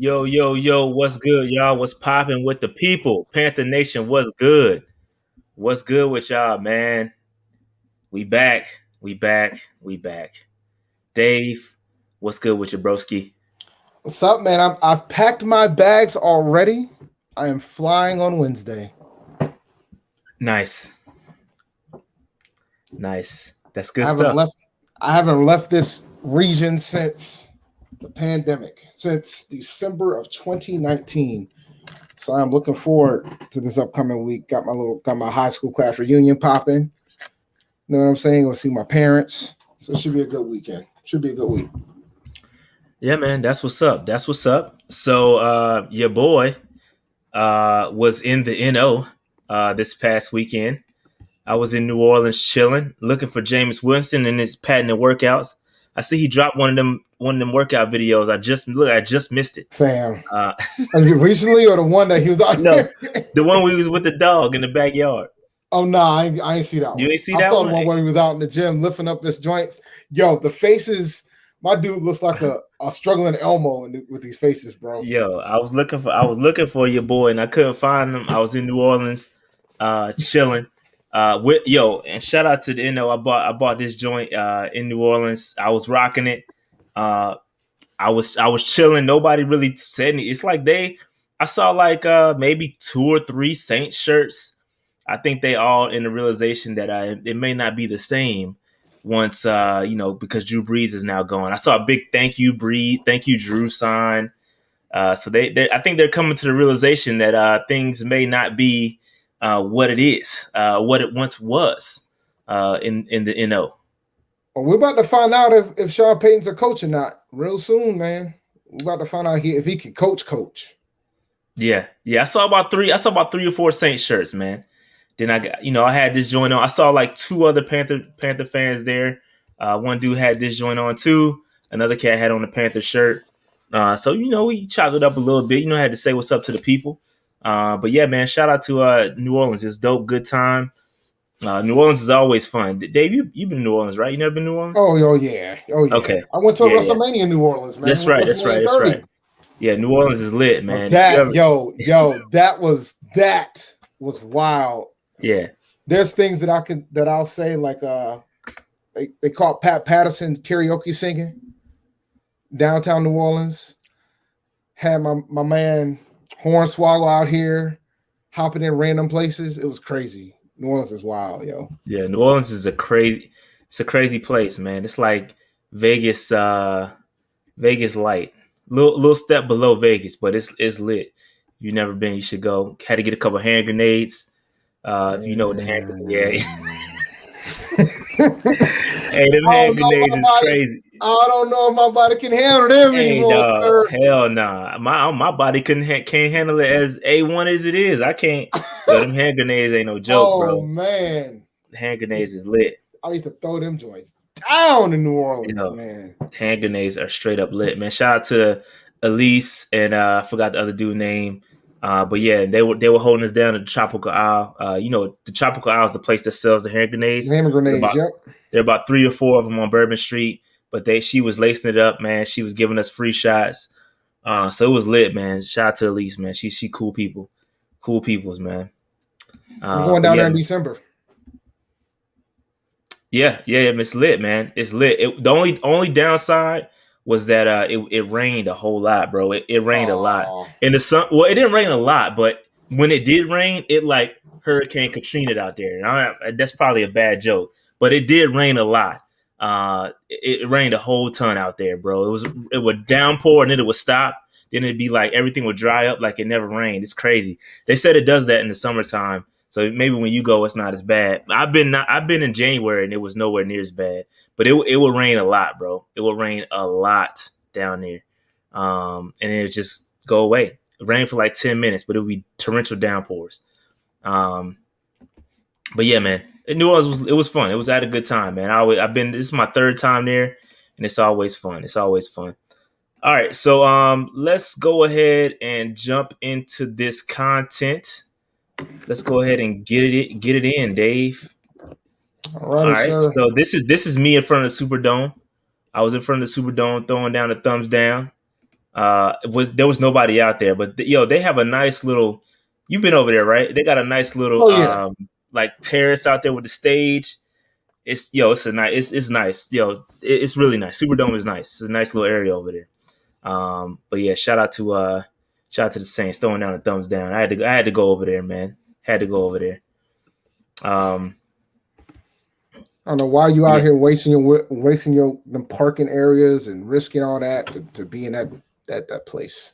Yo, yo, yo, what's good, y'all? What's popping with the people? Panther Nation, what's good? What's good with y'all, man? We back. We back. We back. Dave, what's good with you, broski? What's up, man? I've packed my bags already. I am flying on Wednesday. Nice. Nice. That's I good haven't stuff. left. I haven't left this region since the pandemic, since December of 2019. So I'm looking forward to this upcoming week. Got my high school class reunion popping. You know what I'm saying? Gonna see my parents. So it should be a good weekend. Should be a good week. Yeah, man, that's what's up. That's what's up. So your boy was in the NO this past weekend. I was in New Orleans chilling, looking for Jameis Winston and his patented workouts. I see he dropped one of them workout videos. I just missed it. Fam. Uh, Recently or the one that he was out no, here? the one where he was with the dog in the backyard. Oh no, I ain't see that You one. ain't see I that saw the one? one where he was out in the gym lifting up his joints. Yo, the faces. My dude looks like a struggling Elmo with these faces, bro. Yo, I was looking for your boy and I couldn't find him. I was in New Orleans, chilling. With yo, and shout out to the NO. I bought this joint in New Orleans. I was rocking it. Uh, I was chilling. Nobody really said anything. It's like I saw like maybe two or three Saints shirts. I think they all in the realization that it may not be the same once because Drew Brees is now gone. I saw a big thank you Brees, thank you Drew sign. So I think they're coming to the realization that things may not be what it is, what it once was in the NO. Well, we're about to find out if Sean Payton's a coach or not real soon, man. We're about to find out if he can coach. Yeah, yeah. I saw about three or four Saints shirts, man. Then I had this joint on. I saw like two other Panther fans there. One dude had this joint on too. Another cat had on a Panther shirt. So we chopped it up a little bit. Had to say what's up to the people. But yeah, man, shout out to New Orleans. It's dope, good time. New Orleans is always fun. Dave, you been to New Orleans, right? You never been to New Orleans? Oh yeah, oh yeah. Okay. I went to a Yeah, yeah. WrestleMania in New Orleans, man. I That's went to right. That's right. WrestleMania That's right. 30. Yeah, New Orleans is lit, But man. You that, ever? that was wild. Yeah. There's things that I'll say like they caught Pat Patterson karaoke singing downtown New Orleans. Had my man Hornswoggle out here hopping in random places. It was crazy. New Orleans is wild, yo. Yeah, New Orleans is it's a crazy place, man. It's like Vegas, Vegas light, little step below Vegas, but it's lit. If you've never been, you should go. Had to get a couple hand grenades. If you know what the hand grenade, yeah. Hey, them I hand don't know grenades my is body. crazy. I don't know if my body can handle them Hey, anymore, dog, sir. hell nah. My body can't handle it as A1 as it is. I can't. Yo, them hand grenades ain't no joke, Oh bro. man, The hand grenades is lit. I used to throw them joints down in New You Orleans, know, man. hand grenades are straight up lit, man. Shout out to Elise and I forgot the other dude name. But yeah, they were holding us down at the Tropical Isle. The Tropical Isle is the place that sells the hand grenades. Hand There are grenades, about yep. there are about three or four of them on Bourbon Street. But she was lacing it up, man. She was giving us free shots. So it was lit, man. Shout out to Elise, man. She cool peoples, man. I'm going But down yeah, there in December. yeah, it's lit, man. It's lit. The only downside was that it rained a whole lot, bro. It rained a lot. Oh, In the sun, well, it didn't rain a lot, but when it did rain, it like Hurricane Katrina out there. And that's probably a bad joke, but it did rain a lot. It rained a whole ton out there, bro. It would downpour and then it would stop. Then it'd be like everything would dry up like it never rained. It's crazy. They said it does that in the summertime, so maybe when you go, it's not as bad. I've been in January and it was nowhere near as bad. But it will rain a lot, bro. It will rain a lot down there, and it would just go away. It rained for like 10 minutes, but it would be torrential downpours. Um, but yeah, man, New Orleans it was fun. It was at a good time, man. I've been. This is my third time there, and it's always fun. It's always fun. All right, so let's go ahead and jump into this content. Let's go ahead and get it in, Dave. All alrighty, right. sir. So this is me in front of the Superdome. I was in front of the Superdome throwing down the thumbs down. There was nobody out there, but they have a nice little. You've been over there, right? They got a nice little Oh yeah. like terrace out there with the stage. It's a nice. It's nice. It's really nice. Superdome is nice. It's a nice little area over there. But yeah, shout out to the Saints throwing down a thumbs down. I had to go over there, man. Had to go over there. I don't know why you out Yeah. here wasting your them parking areas and risking all that to be in that place.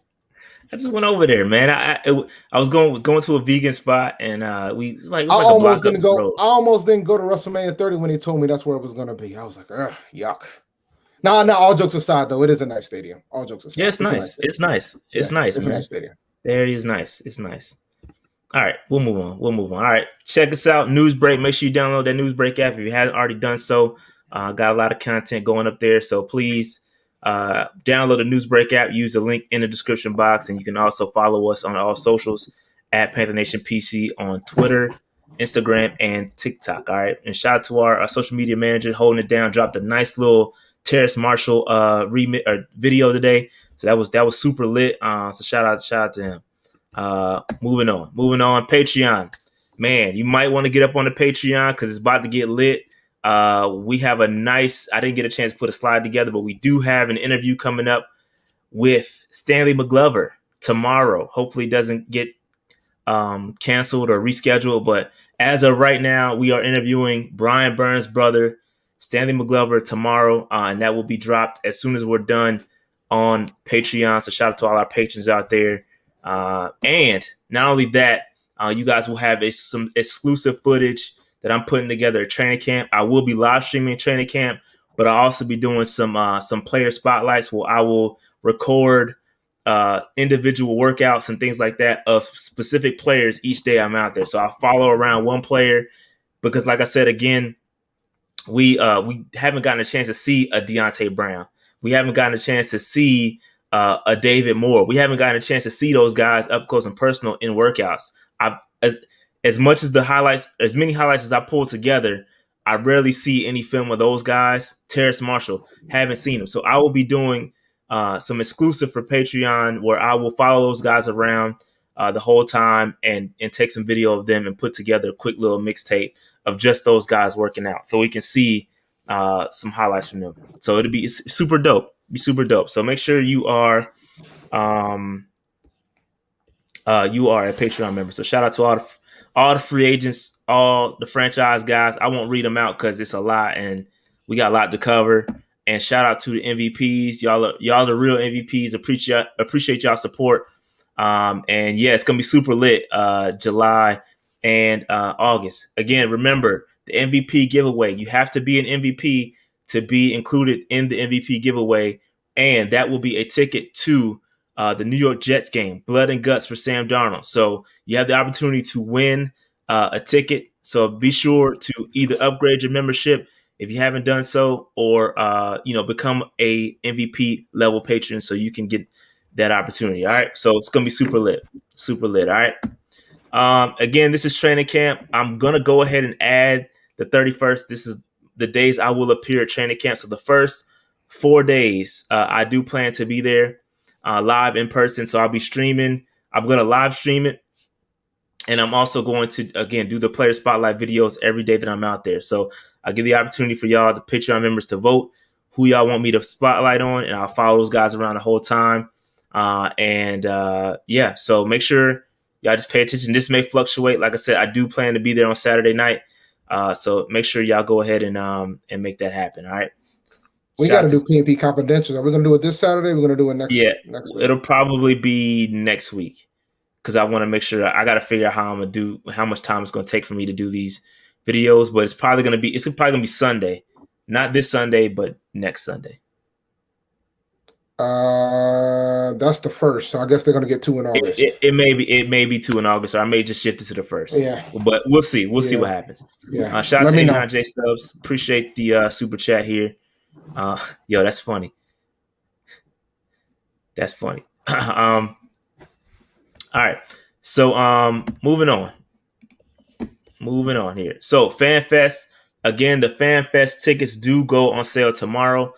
I just went over there, man. I was going to a vegan spot, and it was like a block up the road. I almost didn't go to WrestleMania 30 when they told me that's where it was going to be. I was like, ugh, yuck. No, all jokes aside, though, it is a nice stadium. All jokes aside, Yeah, it's nice. It's nice. It's nice. It's man. a nice stadium. The area is nice. It's nice. All right, we'll move on. All right, check us out. Newsbreak. Make sure you download that Newsbreak app if you haven't already done so. Got a lot of content going up there, so please download the Newsbreak app. Use the link in the description box, and you can also follow us on all socials at Panther Nation PC on Twitter, Instagram, and TikTok. All right, and shout out to our social media manager holding it down. Dropped a nice little Terrace Marshall video today, so that was super lit. So shout out to him. Moving on. Patreon, man, you might want to get up on the Patreon because it's about to get lit. We have I didn't get a chance to put a slide together, but we do have an interview coming up with Stanley McGlover tomorrow. Hopefully it doesn't get canceled or rescheduled, but as of right now, we are interviewing Brian Burns' brother, Stanley McGlover, tomorrow, and that will be dropped as soon as we're done on Patreon. So shout out to all our patrons out there. And not only that, you guys will have some exclusive footage that I'm putting together at training camp. I will be live streaming training camp, but I'll also be doing some player spotlights where I will record individual workouts and things like that of specific players each day I'm out there. So I'll follow around one player because, like I said, again, we haven't gotten a chance to see a Deontay Brown. We haven't gotten a chance to see a David Moore. We haven't gotten a chance to see those guys up close and personal in workouts. As much as as many highlights as I pulled together, I rarely see any film of those guys. Terrace Marshall, haven't seen him. So I will be doing some exclusive for Patreon where I will follow those guys around the whole time and take some video of them and put together a quick little mixtape of just those guys working out so we can see some highlights from them. So it's super dope. Be super dope. So make sure you are a Patreon member. So shout out to all the free agents, all the franchise guys. I won't read them out because it's a lot and we got a lot to cover. And shout out to the MVPs. Y'all are the real MVPs. Appreciate y'all support. And yeah, it's gonna be super lit. July and August. Again, remember the MVP giveaway. You have to be an MVP to be included in the MVP giveaway, and that will be a ticket to the New York Jets game, blood and guts for Sam Darnold. So you have the opportunity to win a ticket. So be sure to either upgrade your membership if you haven't done so, or become a MVP level patron so you can get that opportunity. All right. So it's gonna be super lit. All right. Again, this is training camp. I'm gonna go ahead and add the 31st. This is the days I will appear at training camp. So the first 4 days, I do plan to be there live in person. So I'll be streaming. I'm going to live stream it. And I'm also going to, again, do the player spotlight videos every day that I'm out there. So I'll give the opportunity for y'all, the Patreon members, to vote who y'all want me to spotlight on. And I'll follow those guys around the whole time. So make sure y'all just pay attention. This may fluctuate. Like I said, I do plan to be there on Saturday night. So make sure y'all go ahead and make that happen. All right. We got to do PNP Confidential. Are we going to do it this Saturday? We're going to do it next week? It'll probably be next week because I want to make sure I got to figure out how much time it's going to take for me to do these videos. But it's probably going to be Sunday, not this Sunday, but next Sunday. That's the first. So I guess they're going to get 2 in August. It may be 2 in August, or I may just shift it to the first. Yeah, but we'll see. We'll see what happens. Yeah. Shout out to John J Stubbs. Appreciate the super chat here. Yo, that's funny. That's funny. All right. So moving on here. So FanFest, again, the FanFest tickets do go on sale tomorrow.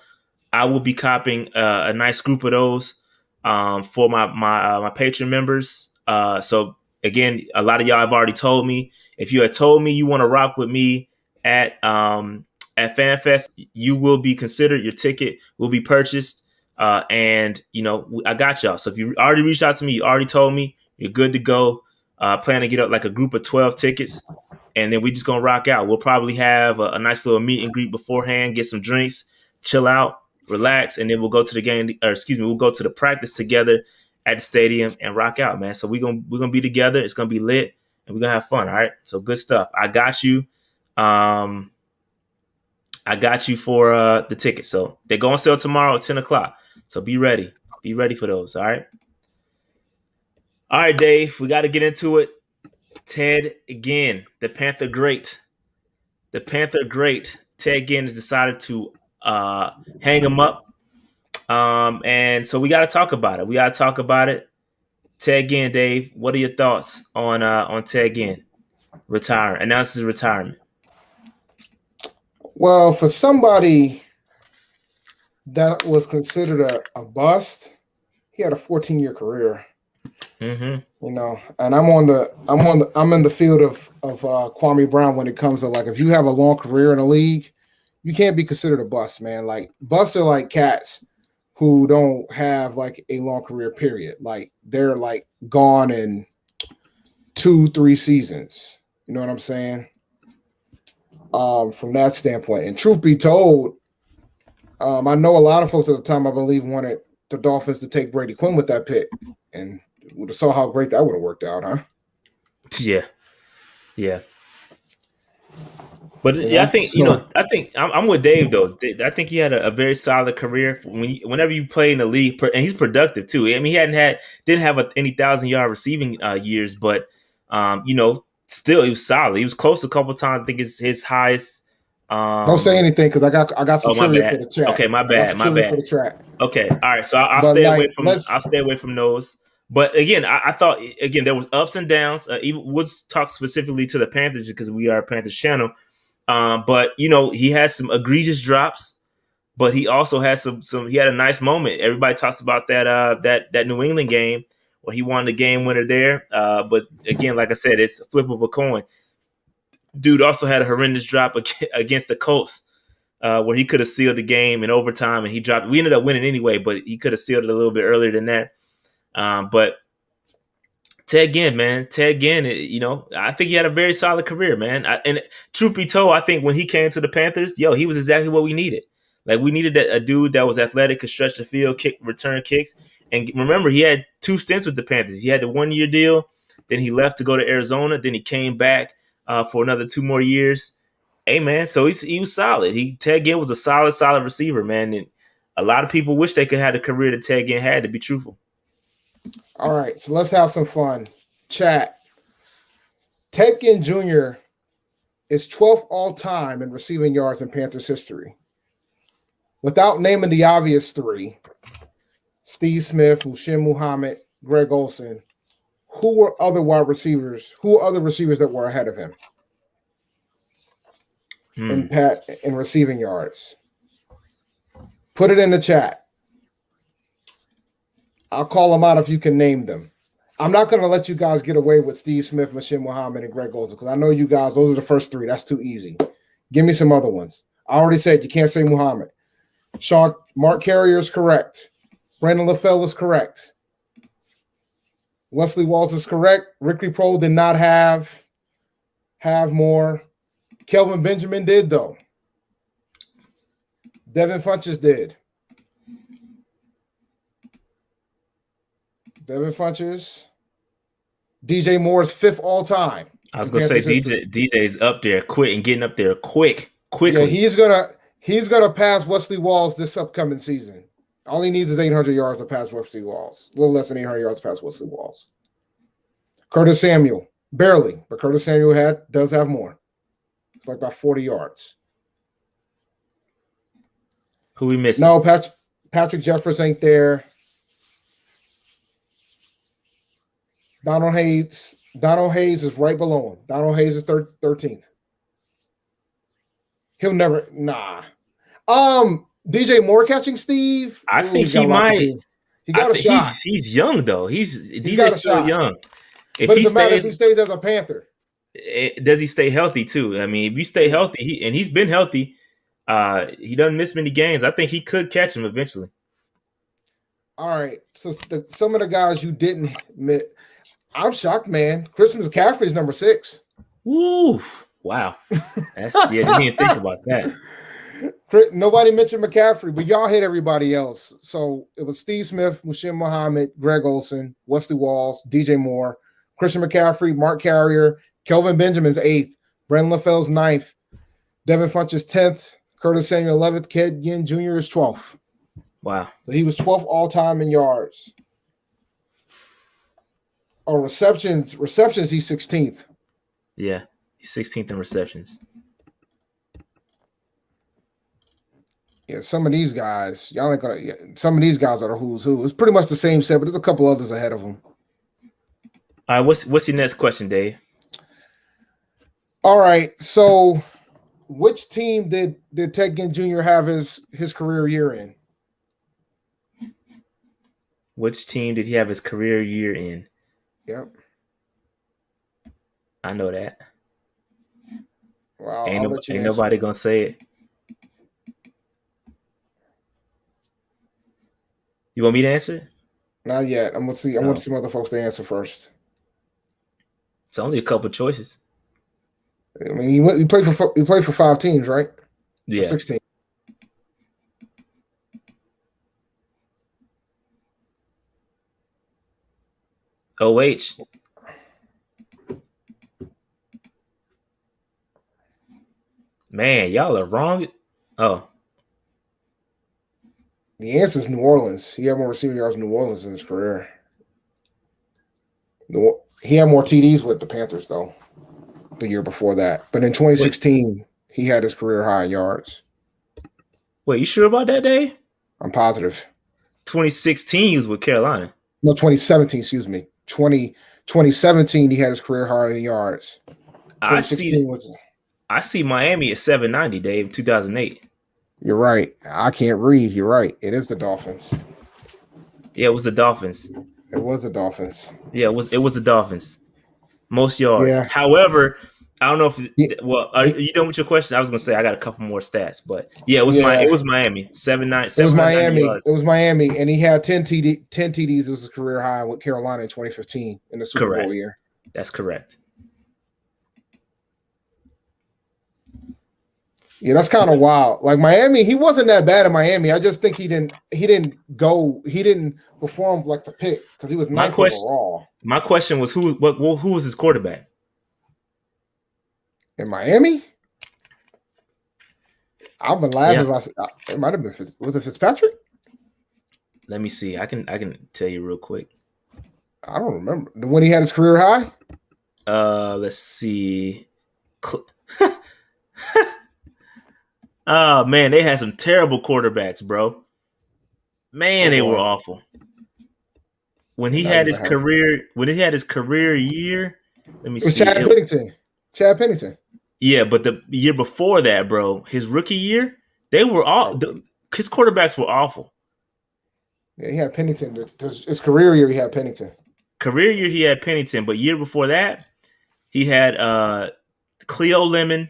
I will be copying a nice group of those. for my Patreon members. So again, a lot of y'all have already told me. If you had told me you want to rock with me at FanFest, you will be considered. Your ticket will be purchased, and I got y'all. So if you already reached out to me, you already told me you're good to go. Plan to get up like a group of 12 tickets, and then we just gonna rock out. We'll probably have a nice little meet and greet beforehand, get some drinks, chill out, relax, and then we'll go to the game. Or excuse me, we'll go to the practice together at the stadium and rock out, man. So we're gonna be together. It's gonna be lit, and we're gonna have fun. All right. So good stuff. I got you. I got you for the tickets. So they're going to sell tomorrow at 10 o'clock. So be ready. Be ready for those. All right. All right, Dave. We got to get into it. Ted Ginn, the Panther great. The Panther great. Ted Ginn has decided to hang him up. And so we got to talk about it. We got to talk about it. Ted Ginn, Dave, what are your thoughts on Ted Ginn retiring? Announces his retirement. Well, for somebody that was considered a bust, he had a 14-year career. Mm-hmm. And I'm in the field of Kwame Brown when it comes to, like, if you have a long career in a league, you can't be considered a bust, man. Like, busts are like cats who don't have like a long career period. Like, they're like gone in 2-3 seasons. You know what I'm saying? From that standpoint. And truth be told, I know a lot of folks at the time, I believe, wanted the Dolphins to take Brady Quinn with that pick, and would have saw how great that would have worked out, huh? Yeah. But yeah, I think I think I'm with Dave though. I think he had a very solid career. Whenever you play in the league, and he's productive too. I mean, he didn't have any 1,000-yard receiving years, but still he was solid. He was close a couple times. I think it's his highest. Don't say anything because I got some trivia for the chat. Okay, my bad. For the chat. Okay, all right. So I'll stay away from those. But again, I thought there was ups and downs. Even we'll talk specifically to the Panthers because we are a Panthers channel. But he had some egregious drops, but he also had some. He had a nice moment. Everybody talks about that New England game where he won the game winner there. But again, like I said, it's a flip of a coin. Dude also had a horrendous drop against the Colts, where he could have sealed the game in overtime, and he dropped. We ended up winning anyway, but he could have sealed it a little bit earlier than that. But Ted Ginn, man, I think he had a very solid career, man. And truth be told, I think when he came to the Panthers, he was exactly what we needed. Like, we needed a dude that was athletic, could stretch the field, return kicks. And remember, he had 2 stints with the Panthers. He had the 1-year deal, then he left to go to Arizona, then he came back for another 2 more years. Hey, man, so he was solid. Ted Ginn was a solid receiver, man. And a lot of people wish they could have the career that Ted Ginn had, to be truthful. All right, so let's have some fun. Chat. Ted Ginn Jr. is 12th all-time in receiving yards in Panthers history. Without naming the obvious 3, Steve Smith, Hussein Muhammad, Greg Olsen, who were other wide receivers? Who are other receivers that were ahead of him in receiving yards? Put it in the chat. I'll call them out if you can name them. I'm not going to let you guys get away with Steve Smith, Hussein Muhammad, and Greg Olsen because I know you guys, those are the first 3. That's too easy. Give me some other ones. I already said you can't say Muhammad. Mark Carrier is correct. Brandon LaFell is correct. Wesley Walls is correct. Ricky Prohl did not have more. Kelvin Benjamin did, though. Devin Funchess did. Devin Funchess. DJ Moore is 5th all time. I was gonna say DJ's up there quick and getting up there quickly. Yeah, he's gonna pass Wesley Walls this upcoming season. All he needs is 800 yards to pass Wesley Walls. A little less than 800 yards to pass Wesley Walls. Curtis Samuel, barely, but Curtis Samuel does have more. It's like about 40 yards. Who we missing? No, Patrick Jeffers ain't there. Donald Hayes is right below him. Donald Hayes is 13th. He'll never. DJ Moore catching Steve. I think he might. He got a shot. He's young though. He's DJ's got a still shot. young. If But he does it matter if stays, he stays as a Panther? does he stay healthy too? I mean, if you stay healthy, and he's been healthy, he doesn't miss many games. I think he could catch him eventually. All right. So some of the guys you didn't admit, I'm shocked, man. Christmas McCaffrey's number 6. Woo! Wow. That's didn't even think about that. Nobody mentioned McCaffrey, but y'all hit everybody else. So it was Steve Smith, Muhsin Muhammad, Greg Olson, Wesley Walls, DJ Moore, Christian McCaffrey, Mark Carrier, Kelvin Benjamin's 8th, Brendan LaFell's 9th, Devin Funch's 10th, Curtis Samuel 11th, Ked Ginn Jr. is 12th. Wow. So he was 12th all time in yards. Oh, receptions, he's 16th. Yeah, he's 16th in receptions. Yeah, some of these guys, y'all ain't gonna. Yeah, some of these guys are the who's who. It's pretty much the same set, but there's a couple others ahead of them. All right, what's your next question, Dave? All right, so which team did Ted Ginn Jr. have his career year in? Which team did he have his career year in? Yep. I know that. Well, ain't nobody gonna say it. You want me to answer it? Not yet. I'm gonna see. I want to see some other folks to answer first. It's only a couple choices. I mean, he played for 5 teams, right? Yeah, 16. OH. Man, y'all are wrong. Oh. The answer is New Orleans. He had more receiving yards in New Orleans in his career. He had more TDs with the Panthers, though, the year before that. But in 2016, he had his career high in yards. Wait, you sure about that, Dave? I'm positive. 2016, he was with Carolina. No, 2017, excuse me. 2017, he had his career high in yards. 2016 I see Miami at 790, Dave, 2008. You're right. I can't read. You're right. It is the Dolphins. Yeah, it was the Dolphins. It was the Dolphins. Yeah, it was the Dolphins. Most yards. Yeah. However, I don't know if are you done with your question? I was gonna say I got a couple more stats, but yeah, it was Miami. 7-9. It was Miami. Yards. It was Miami, and he had 10 TDs. It was his career high with Carolina in 2015 in the Super Bowl year. That's correct. Yeah, that's kind of wild. Like Miami, he wasn't that bad in Miami. I just think he didn't perform like the pick because he was ninth overall. My question was who was his quarterback in Miami? I would laugh if it might have been was it Fitzpatrick? Let me see. I can tell you real quick. I don't remember when he had his career high. Let's see. Oh man, they had some terrible quarterbacks, bro. Man, they were awful. When he had his career year, let me see. Chad Pennington. Yeah, but the year before that, bro, his rookie year, they were his quarterbacks were awful. Yeah, he had Pennington. His career year, he had Pennington. Career year, he had Pennington, but year before that, he had Cleo Lemon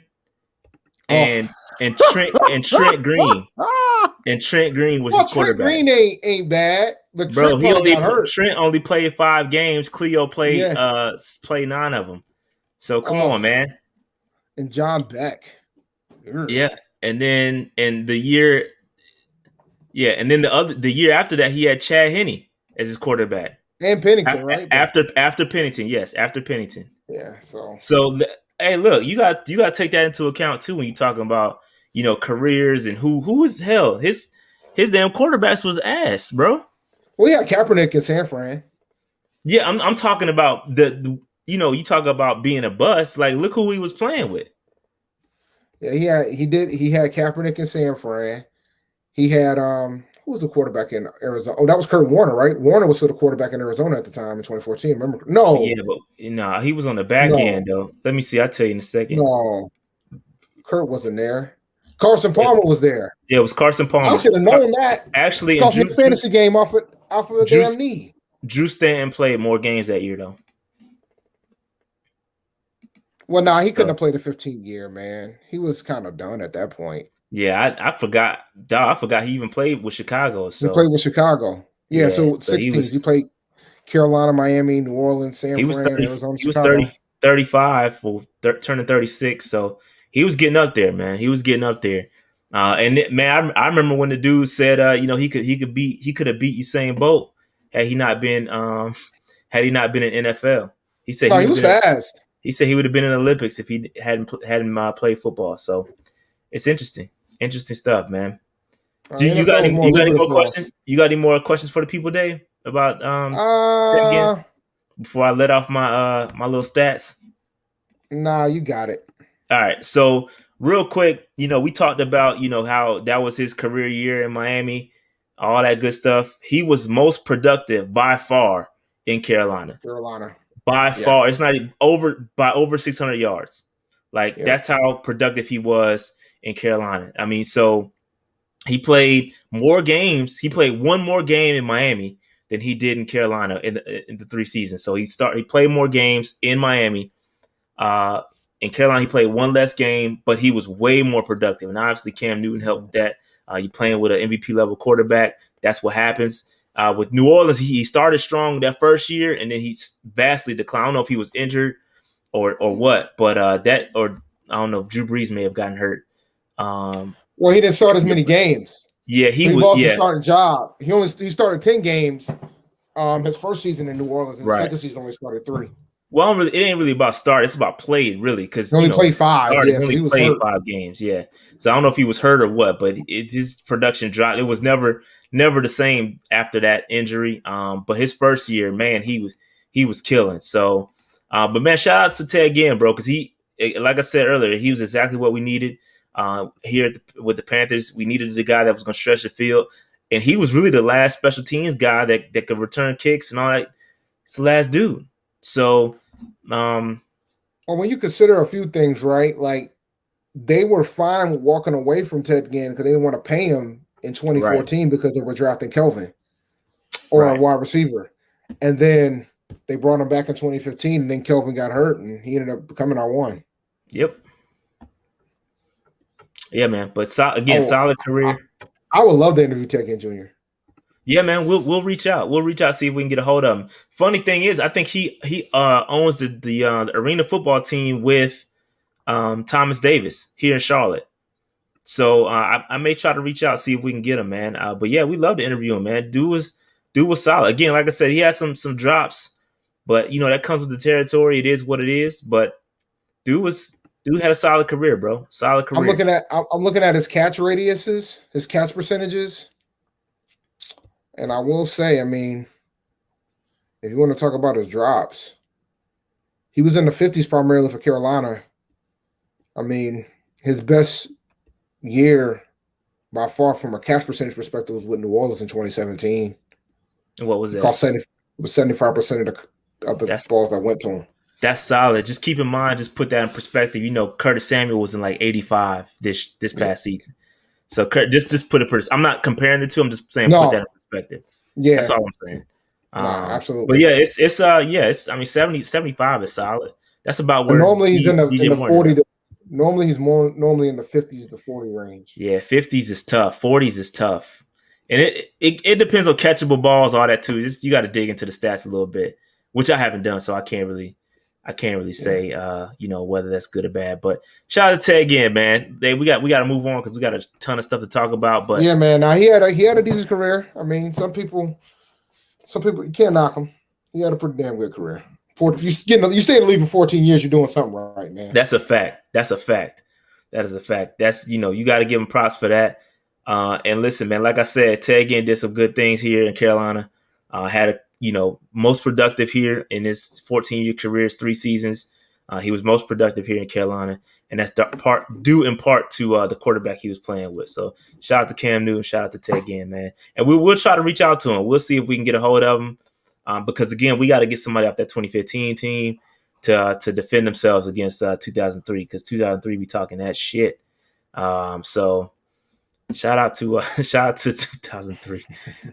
and Trent Green. And Trent Green was his quarterback. Trent Green ain't bad, but bro, Trent only played 5 games. Cleo played 9 of them. So come on, man. And John Beck. Yeah, and then the year after that, he had Chad Henne as his quarterback. And Pennington, right? After Pennington, yes, after Pennington. Yeah. Hey, look, you got to take that into account too when you're talking about careers and who is hell his damn quarterbacks was ass, bro. Well, yeah, Kaepernick in San Fran. Yeah, I'm talking about you talk about being a bust. Like, look who he was playing with. Yeah, he had Kaepernick in San Fran. He had who was the quarterback in Arizona? Oh, that was Kurt Warner, right? Warner was still the quarterback in Arizona at the time in 2014. Remember? No. Yeah, but he was on the back end though. Let me see. I'll tell you in a second. No, Kurt wasn't there. Carson Palmer was there. Yeah, it was Carson Palmer. I should have known that. Actually, cost me a fantasy game off it. off of a Drew damn knee. Drew Stanton played more games that year though. Well, nah, he couldn't So have played a 15 year, man. He was kind of done at that point. yeah, I forgot. Dog, I forgot he even played with Chicago. He So played with Chicago. Yeah, yeah, so so 16s. He played Carolina, Miami, New Orleans, San he was Fran, 30 Arizona, he was 30 Chicago. 35 or turning 36. So he was getting up there, man. He was getting up there. Man, I remember when the dude said, he could have beat Usain Bolt had he not been in NFL. He said No, he he would have was been. fast. He said he would have been in the Olympics if he hadn't played football. So it's interesting stuff, man. Do you got NFL was any more you got any lucrative more for him. questions? You got any more questions for the people, Dave, about that again Uh, before I let off my little stats? nah, you got it. All right. So real quick, we talked about, how that was his career year in Miami, all that good stuff. He was most productive by far in Carolina. Carolina. By Yeah. far. It's not even over 600 yards. Like Yep. that's how productive he was in Carolina. I mean, so he played more games. He played one more game in Miami than he did in Carolina in the 3 seasons. So he played more games in Miami. In Carolina, he played one less game, but he was way more productive. And obviously, Cam Newton helped with that. You playing with an MVP level quarterback. That's what happens. With New Orleans, he started strong that first year, and then he vastly declined. I don't know if he was injured or what, but I don't know. Drew Brees may have gotten hurt. Well, he didn't start as many games, Yeah, so he he was. lost his Yeah, starting job. He started 10 games. His first season in New Orleans, and the right. second season only started 3. Well, it ain't really about start. It's about played, really, He because only played 5. started. Yeah, He so he only was played hurt. 5 games. Yeah, so I don't know if he was hurt or what, but his production dropped. It was never the same after that injury. But his first year, man, he was killing. So, but man, shout out to Ted Ginn, bro, because like I said earlier, he was exactly what we needed. Here with the Panthers, we needed the guy that was going to stretch the field, and he was really the last special teams guy that could return kicks and all that. It's the last dude. So, Well, when you consider a few things, right? Like they were fine with walking away from Ted Ginn because they didn't want to pay him in right, 2014 because they were drafting Kelvin or a right, wide receiver, and then they brought him back in 2015, and then Kelvin got hurt, and he ended up becoming our one. yep, yeah, man. But again, Oh, solid I, career. I would love to interview Ted Ginn Jr. Yeah, man. We'll reach out. We'll reach out, see if we can get a hold of him. Funny thing is, I think he owns the arena football team with Thomas Davis here in Charlotte. So I may try to reach out, see if we can get him, man. But yeah, we love to interview him, man. Dude was solid. Again, like I said, he had some drops, but that comes with the territory. It is what it is. But dude had a solid career, bro. Solid I'm career. looking at his catch radiuses, his catch percentages, and I will say, I mean, if you want to talk about his drops, he was in the 50s primarily for Carolina. I mean, his best year by far from a catch percentage perspective was with New Orleans in 2017. What was He that? caught 75% of the That's balls that went to him. That's solid. Just keep in mind, just put that in perspective. Curtis Samuel was in like 85 this Yeah. past season. So just put it. I'm not comparing the two. I'm just saying put that in perspective. Yeah. That's all I'm saying. Absolutely. But yeah, it's I mean 75 is solid. That's about where normally he's in the DJ Moore 40 to, normally he's normally in the 50s to 40 range. Yeah, 50s is tough. 40s is tough. And it depends on catchable balls, all that too. You got to dig into the stats a little bit, which I haven't done, so I can't really say whether that's good or bad. But shout out to Ted again, man. We got to move on because we got a ton of stuff to talk about. But yeah, man. Now he had a decent career. I mean, some people you can't knock him. He had a pretty damn good career. You stay in the league for 14 years, you're doing something right, man. That's a fact. That is a fact. That's you got to give him props for that. And listen, man, like I said, Ted again did some good things here in Carolina. Had a most productive here in his 14-year career, 3 seasons. He was most productive here in Carolina, and that's due in part to the quarterback he was playing with. So shout out to Cam Newton, shout out to Ted again, man. And we'll try to reach out to him. We'll see if we can get a hold of him because again, we got to get somebody off that 2015 team to defend themselves against 2003 because 2003 we talking that shit. So Shout out to 2003.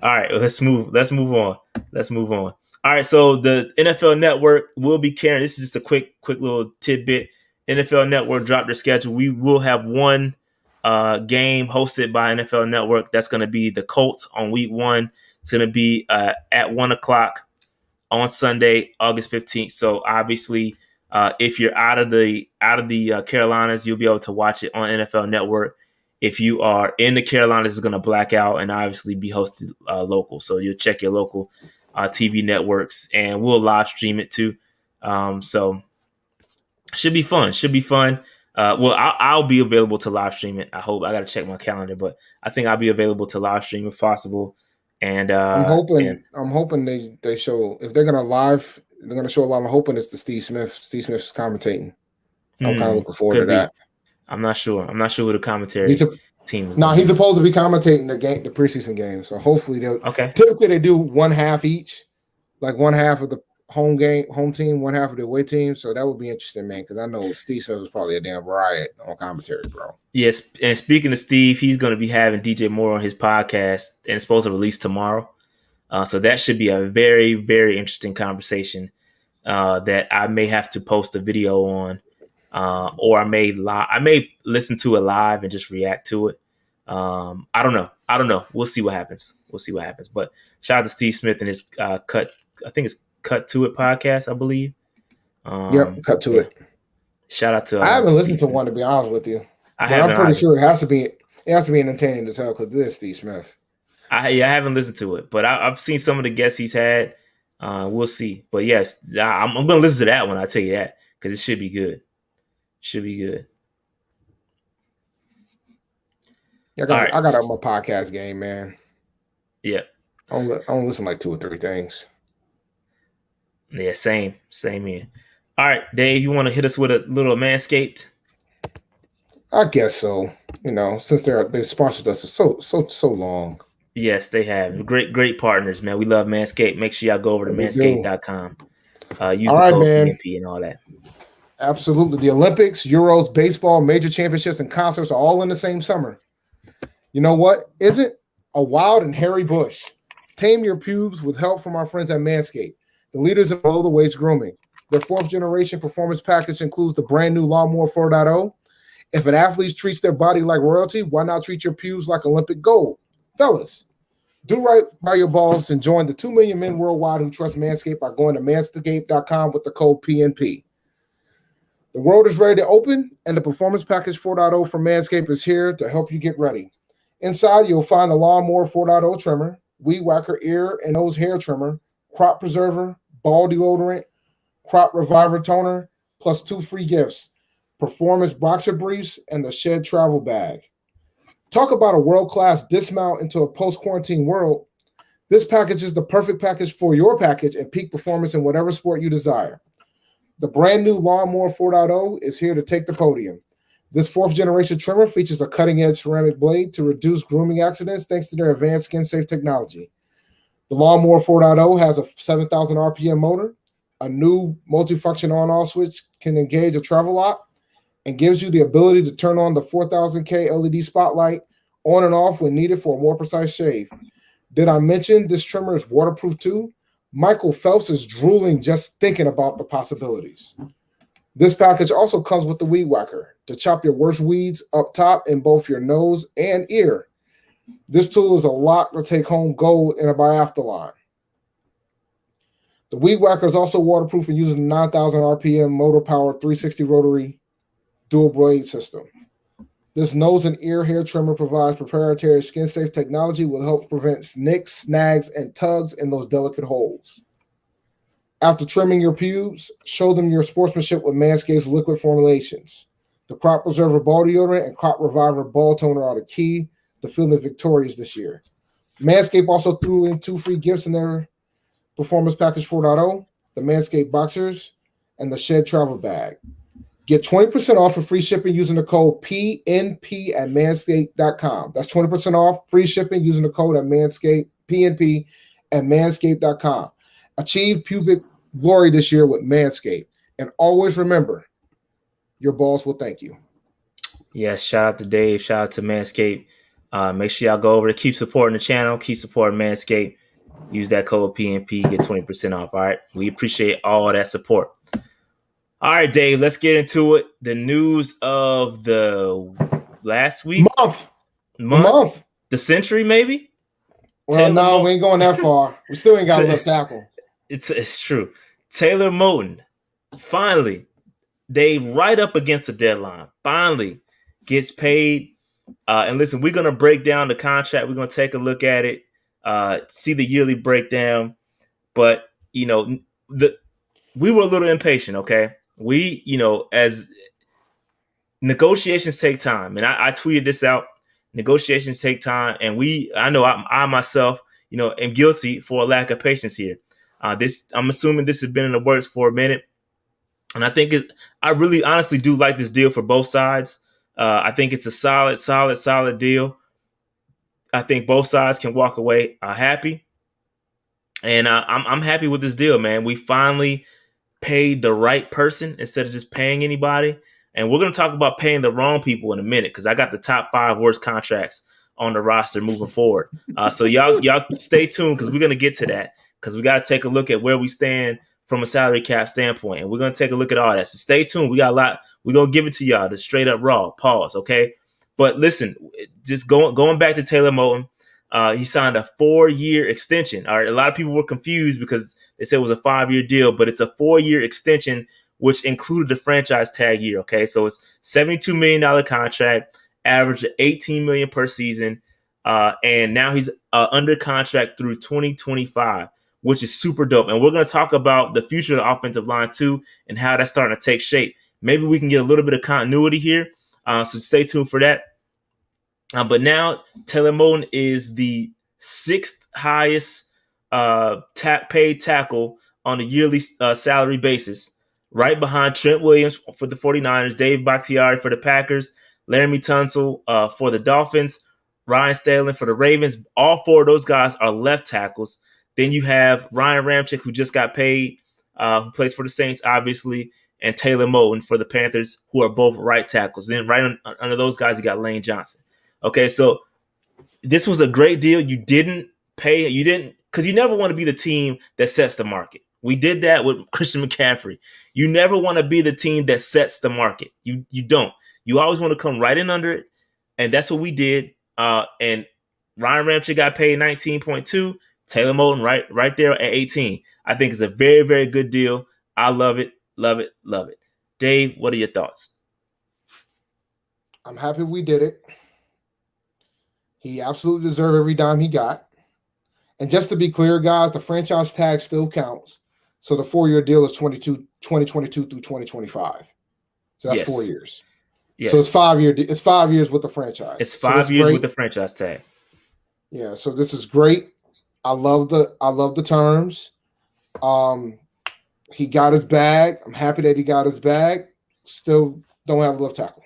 All right, let's move on. Let's move on. All right, so the NFL Network will be carrying. This is just a quick little tidbit. NFL Network dropped their schedule. We will have one game hosted by NFL Network. That's going to be the Colts on week 1. It's going to be at 1:00 on Sunday, August 15th. So obviously, if you're out of the Carolinas, you'll be able to watch it on NFL Network. If you are in the Carolinas, it's going to black out and obviously be hosted local. So you'll check your local TV networks, and we'll live stream it too. So should be fun. Well, I'll be available to live stream it. I hope. I got to check my calendar, but I think I'll be available to live stream if possible. And I'm hoping they show, if they're gonna show a lot. I'm hoping it's the Steve Smith. Steve Smith is commentating. I'm kind of looking forward to that. I'm not sure who the commentary team is. No, he's supposed to be commentating the preseason game. So hopefully they'll. Okay. Typically they do one half each, like one half of the home team, one half of the away team. So that would be interesting, man. Because I know Steve Smith was probably a damn riot on commentary, bro. Yes, and speaking of Steve, he's going to be having DJ Moore on his podcast, and it's supposed to release tomorrow. So that should be a very, very interesting conversation that I may have to post a video on. Or I may listen to it live and just react to it. I don't know. We'll see what happens. But shout out to Steve Smith and his Cut to It podcast, I believe. Cut to It. Shout out to. I haven't listened to one, to be honest with you. I'm pretty sure it has to be entertaining as hell because this is Steve Smith. I haven't listened to it, but I've seen some of the guests he's had. We'll see. But yes, I'm going to listen to that one. I'll tell you that because it should be good. Should be good. Yeah, I got up my podcast game, man. Yeah. I only listen like 2 or 3 things. Yeah, same here. All right, Dave, you want to hit us with a little Manscaped? I guess so. Since they've sponsored us for so long. Yes, they have. Great partners, man. We love Manscaped. Make sure y'all go over to manscaped.com. Use the code PNP and all that. Absolutely. The Olympics, Euros, baseball, major championships, and concerts are all in the same summer. You know what? Isn't a wild and hairy bush? Tame your pubes with help from our friends at Manscaped, the leaders in below-the-waist grooming. Their 4th-generation performance package includes the brand-new Lawnmower 4.0. If an athlete treats their body like royalty, why not treat your pubes like Olympic gold? Fellas, do right by your balls and join the 2 million men worldwide who trust Manscaped by going to manscaped.com with the code PNP. The world is ready to open, and the Performance Package 4.0 from Manscaped is here to help you get ready. Inside, you'll find the Lawnmower 4.0 trimmer, Weed Whacker ear and nose hair trimmer, Crop Preserver, Ball Deodorant, Crop Reviver toner, plus 2 free gifts, Performance Boxer Briefs, and the Shed Travel Bag. Talk about a world-class dismount into a post-quarantine world. This package is the perfect package for your package and peak performance in whatever sport you desire. The brand new Lawnmower 4.0 is here to take the podium. This 4th-generation trimmer features a cutting-edge ceramic blade to reduce grooming accidents thanks to their advanced skin-safe technology. The Lawnmower 4.0 has a 7,000 RPM motor, a new multifunction on-off switch can engage a travel lock, and gives you the ability to turn on the 4000K LED spotlight on and off when needed for a more precise shave. Did I mention this trimmer is waterproof too? Michael Phelps is drooling just thinking about the possibilities. This package also comes with the Weed Whacker to chop your worst weeds up top in both your nose and ear. This tool is a lock to take home gold in a biathlon. The Weed Whacker is also waterproof and uses a 9,000 RPM motor-powered 360 rotary dual blade system. This nose and ear hair trimmer provides proprietary skin-safe technology that will help prevent nicks, snags, and tugs in those delicate holes. After trimming your pubes, show them your sportsmanship with Manscaped's liquid formulations. The Crop Preserver Ball Deodorant and Crop Reviver Ball Toner are the key to feeling victorious this year. Manscaped also threw in 2 free gifts in their Performance Package 4.0, the Manscaped Boxers, and the Shed Travel Bag. Get 20% off for free shipping using the code PNP at manscaped.com. That's 20% off free shipping using the code at Manscaped, PNP at manscaped.com. Achieve pubic glory this year with Manscaped. And always remember, your balls will thank you. Yeah, shout out to Dave. Shout out to Manscaped. Make sure y'all go over to keep supporting the channel, keep supporting Manscaped. Use that code PNP, get 20% off. All right. We appreciate all that support. All right, Dave, let's get into it. The news of the last week, month, the century, maybe. Well, no, we ain't going that far. We still ain't got a left tackle. It's true. Taylor Moton, finally, Dave, right up against the deadline, finally gets paid. And listen, we're gonna break down the contract. We're gonna take a look at it, see the yearly breakdown. But we were a little impatient. Okay, as negotiations take time, and I tweeted this out. Negotiations take time, and I know I myself, am guilty for a lack of patience here. I'm assuming this has been in the works for a minute, and I really honestly do like this deal for both sides. I think it's a solid deal. I think both sides can walk away happy, and I'm happy with this deal, man. We finally paid the right person instead of just paying anybody. And we're going to talk about paying the wrong people in a minute because I got the top 5 worst contracts on the roster moving forward. So y'all stay tuned because we're going to get to that because we got to take a look at where we stand from a salary cap standpoint. And we're going to take a look at all that. So stay tuned. We got a lot. We're going to give it to y'all, the straight up raw. Pause, okay? But listen, just going back to Taylor Moton, he signed a 4-year extension. All right, a lot of people were confused because they said it was a 5-year deal, but it's a 4-year extension, which included the franchise tag year. Okay, so it's $72 million contract, average of $18 million per season, and now he's under contract through 2025, which is super dope. And we're going to talk about the future of the offensive line too, and how that's starting to take shape. Maybe we can get a little bit of continuity here, so stay tuned for that. But now Taylor Moton is the 6th highest paid tackle on a yearly salary basis, right behind Trent Williams for the 49ers, Dave Bakhtiari for the Packers, Laramie Tunsil for the Dolphins, Ryan Staley for the Ravens. All 4 of those guys are left tackles. Then you have Ryan Ramczyk, who just got paid, who plays for the Saints, obviously, and Taylor Moton for the Panthers, who are both right tackles. Then right under those guys, you got Lane Johnson. Okay, so this was a great deal. You didn't because you never want to be the team that sets the market. We did that with Christian McCaffrey. You never want to be the team that sets the market. You don't. You always want to come right in under it, and that's what we did. And Ryan Ramczyk got paid 19.2. Taylor Moton right there at 18. I think it's a very, very good deal. I love it. Dave, what are your thoughts? I'm happy we did it. He absolutely deserved every dime he got. And just to be clear, guys, the franchise tag still counts. So the 4-year deal is 2022 through 2025. So that's 4 years. Yes. So it's 5 year. It's 5 years with the franchise. It's 5 years with the franchise tag. Yeah. So this is great. I love the terms. He got his bag. I'm happy that he got his bag. Still don't have a left tackle.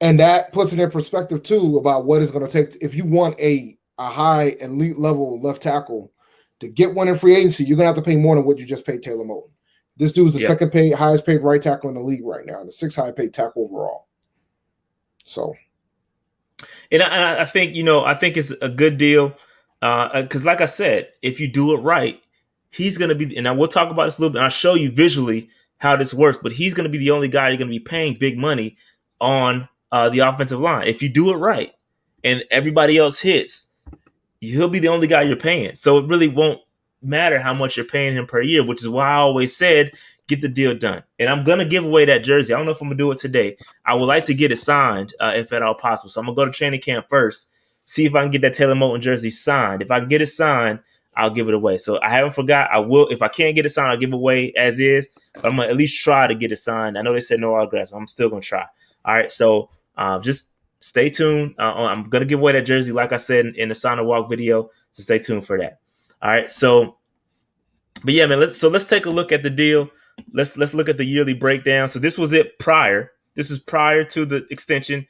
And that puts it in perspective, too, about what it's going to take. If you want a high elite level left tackle to get one in free agency, you're going to have to pay more than what you just paid Taylor Moton. This dude's the second highest paid right tackle in the league right now, and the 6th highest paid tackle overall. So. And I think, I think it's a good deal because, like I said, if you do it right, he's going to be, and we'll talk about this a little bit, and I'll show you visually how this works, but he's going to be the only guy you're going to be paying big money on the offensive line. If you do it right and everybody else hits, he'll be the only guy you're paying. So it really won't matter how much you're paying him per year, which is why I always said, get the deal done. And I'm going to give away that jersey. I don't know if I'm going to do it today. I would like to get it signed if at all possible. So I'm going to go to training camp first, see if I can get that Taylor Moton jersey signed. If I can get it signed, I'll give it away. So I haven't forgot. I will. If I can't get it signed, I'll give it away as is. But I'm going to at least try to get it signed. I know they said no autographs, but I'm still going to try. All right. So just stay tuned. I'm going to give away that jersey, like I said, in the sign and walk video. So stay tuned for that. All right. So, but yeah, man, let's take a look at the deal. Let's look at the yearly breakdown. So this was it prior. This is prior to the extension.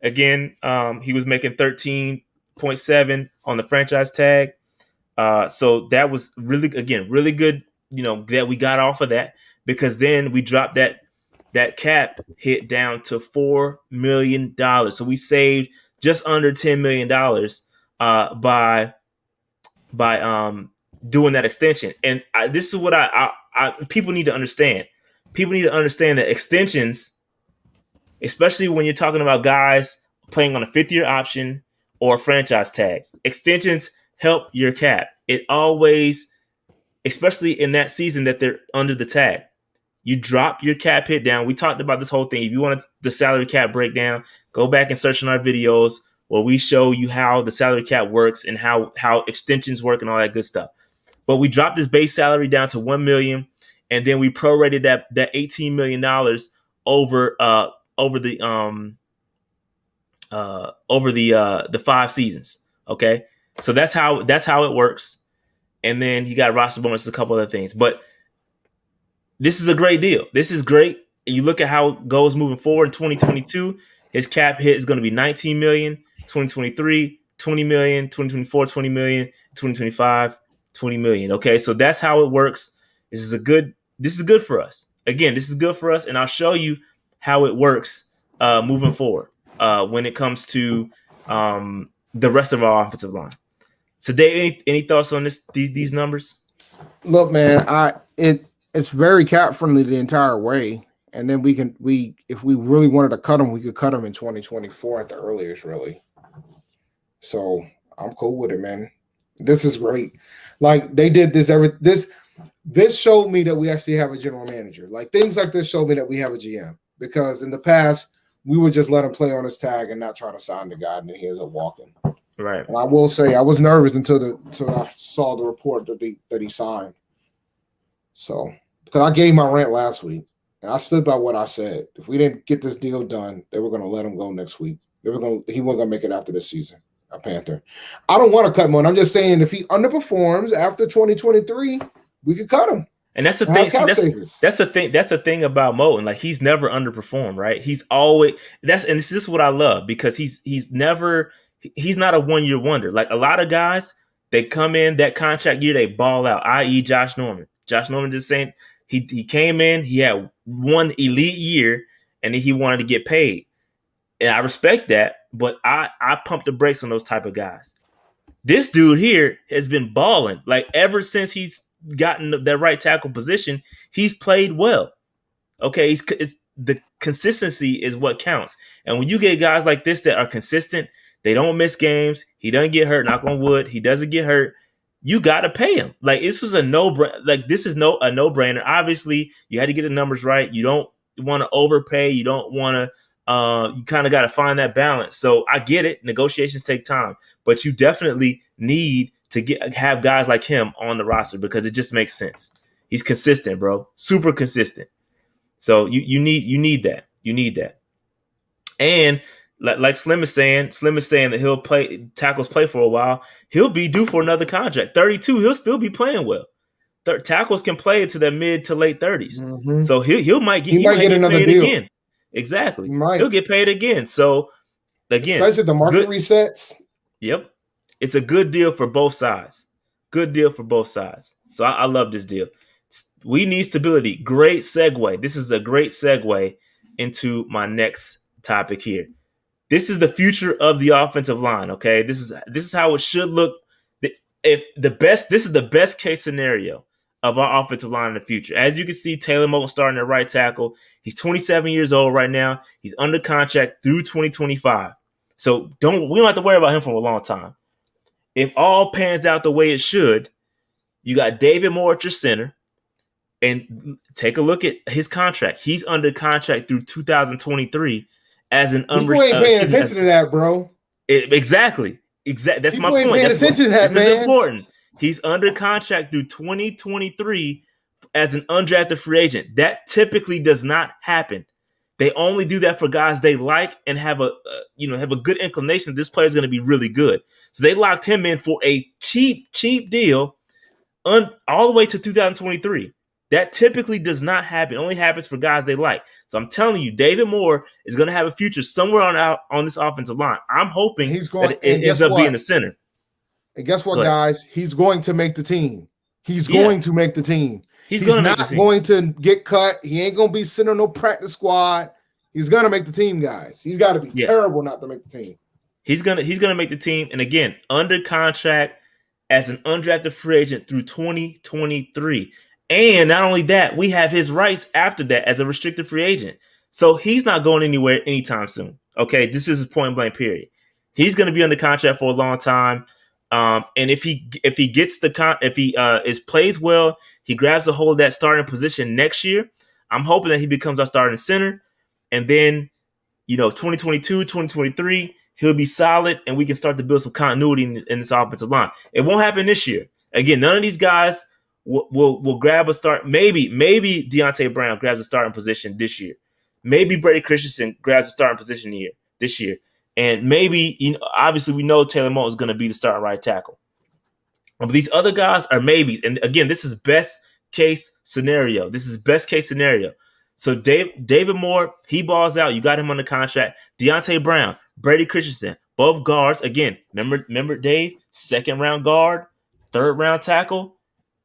Again, he was making 13.7 on the franchise tag. So that was really good, that we got off of that, because then we dropped that cap hit down to $4 million. So we saved just under $10 million by doing that extension. And this is what I people need to understand. People need to understand that extensions, especially when you're talking about guys playing on a 5th-year option or a franchise tag, extensions help your cap. It always, especially in that season that they're under the tag, you drop your cap hit down. We talked about this whole thing. If you want the salary cap breakdown, go back and search in our videos where we show you how the salary cap works and how extensions work and all that good stuff. But we dropped this base salary down to $1 million, and then we prorated that $18 million over the 5 seasons. Okay, so that's how it works. And then you got roster bonus, a couple other things, but this is a great deal. This is great. And you look at how it goes moving forward in 2022. His cap hit is going to be $19 million. 2023, $20 million. 2024, $20 million. 2025, $20 million. Okay, so that's how it works. This is good for us. Again, this is good for us, and I'll show you how it works moving forward when it comes to the rest of our offensive line. So, Dave, any thoughts on these numbers? Look, man, it's very cap friendly the entire way. And then if we really wanted to cut them, we could cut them in 2024 at the earliest, really. So I'm cool with it, man. This is great. Like, they did this showed me that we actually have a general manager. Like, things like this showed me that we have a GM, because in the past we would just let him play on his tag and not try to sign the guy, and then he ends up walking. Right. And I will say I was nervous until I saw the report that he signed. So, because I gave my rant last week, and I stood by what I said. If we didn't get this deal done, they were going to let him go next week. He wasn't going to make it after this season, a Panther. I don't want to cut him on. I'm just saying, if he underperforms after 2023, we could cut him. And that's the thing. See, that's the thing. That's the thing about Moton. Like, he's never underperformed, right? He's always and this is what I love, because he's not a 1-year wonder. Like, a lot of guys, they come in that contract year, they ball out, i.e. Josh Norman. Josh Norman just saying he came in, he had one elite year, and then he wanted to get paid. And I respect that, but I pump the brakes on those type of guys. This dude here has been balling. Like, ever since he's gotten that right tackle position, he's played well. Okay, the consistency is what counts. And when you get guys like this that are consistent, they don't miss games, he doesn't get hurt, knock on wood, he doesn't get hurt, you got to pay him. Like, this was a this is a no-brainer. Obviously, you had to get the numbers right. You don't want to overpay. You don't want to, you kind of got to find that balance. So I get it. Negotiations take time, but you definitely need to have guys like him on the roster, because it just makes sense. He's consistent, bro. Super consistent. So you need that. You need that. And like Slim is saying that he'll play for a while. He'll be due for another contract. 32, he'll still be playing well. Tackles can play into their mid to late 30s. Mm-hmm. So he might get another deal again. Exactly. He'll get paid again. So again, especially the market resets. Yep. It's a good deal for both sides. Good deal for both sides. So I love this deal. We need stability. Great segue. This is a great segue into my next topic here. This is the future of the offensive line. Okay, this is how it should look. This is the best case scenario of our offensive line in the future. As you can see, Taylor Moton starting at right tackle. He's 27 years old right now. He's under contract through 2025. So we don't have to worry about him for a long time. If all pans out the way it should, you got David Moore at your center. And take a look at his contract. He's under contract through 2023 as an People ain't paying attention to that, bro. Exactly. That's People my ain't point. Paying attention to that, this man. is important. He's under contract through 2023 as an undrafted free agent. That typically does not happen. They only do that for guys they like and have a good inclination that this player is going to be really good. So they locked him in for a cheap deal all the way to 2023. That typically does not happen. It only happens for guys they like. So I'm telling you, David Moore is going to have a future somewhere on this offensive line. I'm hoping that it ends up being the center. And guess what, guys? He's going to make the team. He's going to make the team. He's not going to get cut. He ain't going to be sitting on no practice squad. He's going to make the team, guys. He's got to be terrible not to make the team. He's gonna make the team, and again, under contract as an undrafted free agent through 2023. And not only that, we have his rights after that as a restricted free agent. So he's not going anywhere anytime soon. Okay, this is a point blank period. He's going to be under contract for a long time. And if he gets if he is plays well, he grabs a hold of that starting position next year. I'm hoping that he becomes our starting center, and then 2022, 2023, he'll be solid, and we can start to build some continuity in this offensive line. It won't happen this year. Again, none of these guys will grab a start. Maybe Deontay Brown grabs a starting position this year. Maybe Brady Christensen grabs a starting position this year. And maybe, obviously, we know Taylor Moton is going to be the starting right tackle. But these other guys are maybes. And again, this is best case scenario. So David Moore, he balls out. You got him under contract. Deontay Brown, Brady Christensen, both guards. Again, remember Dave, second round guard, third round tackle.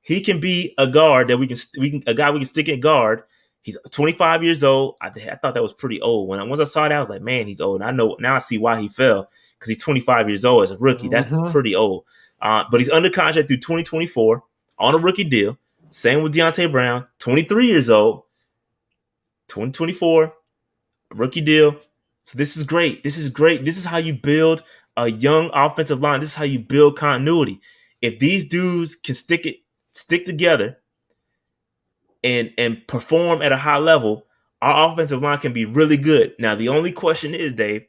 He can be a guard that we can stick in guard. He's 25 years old. I thought that was pretty old. Once I saw that, I was like, man, he's old. And I know now I see why he fell, because he's 25 years old as a rookie. That's pretty old. But he's under contract through 2024 on a rookie deal. Same with Deontay Brown, 23 years old, 2024, rookie deal. So this is great. This is how you build a young offensive line. This is how you build continuity. If these dudes can stick together and perform at a high level, our offensive line can be really good. Now, the only question is, Dave,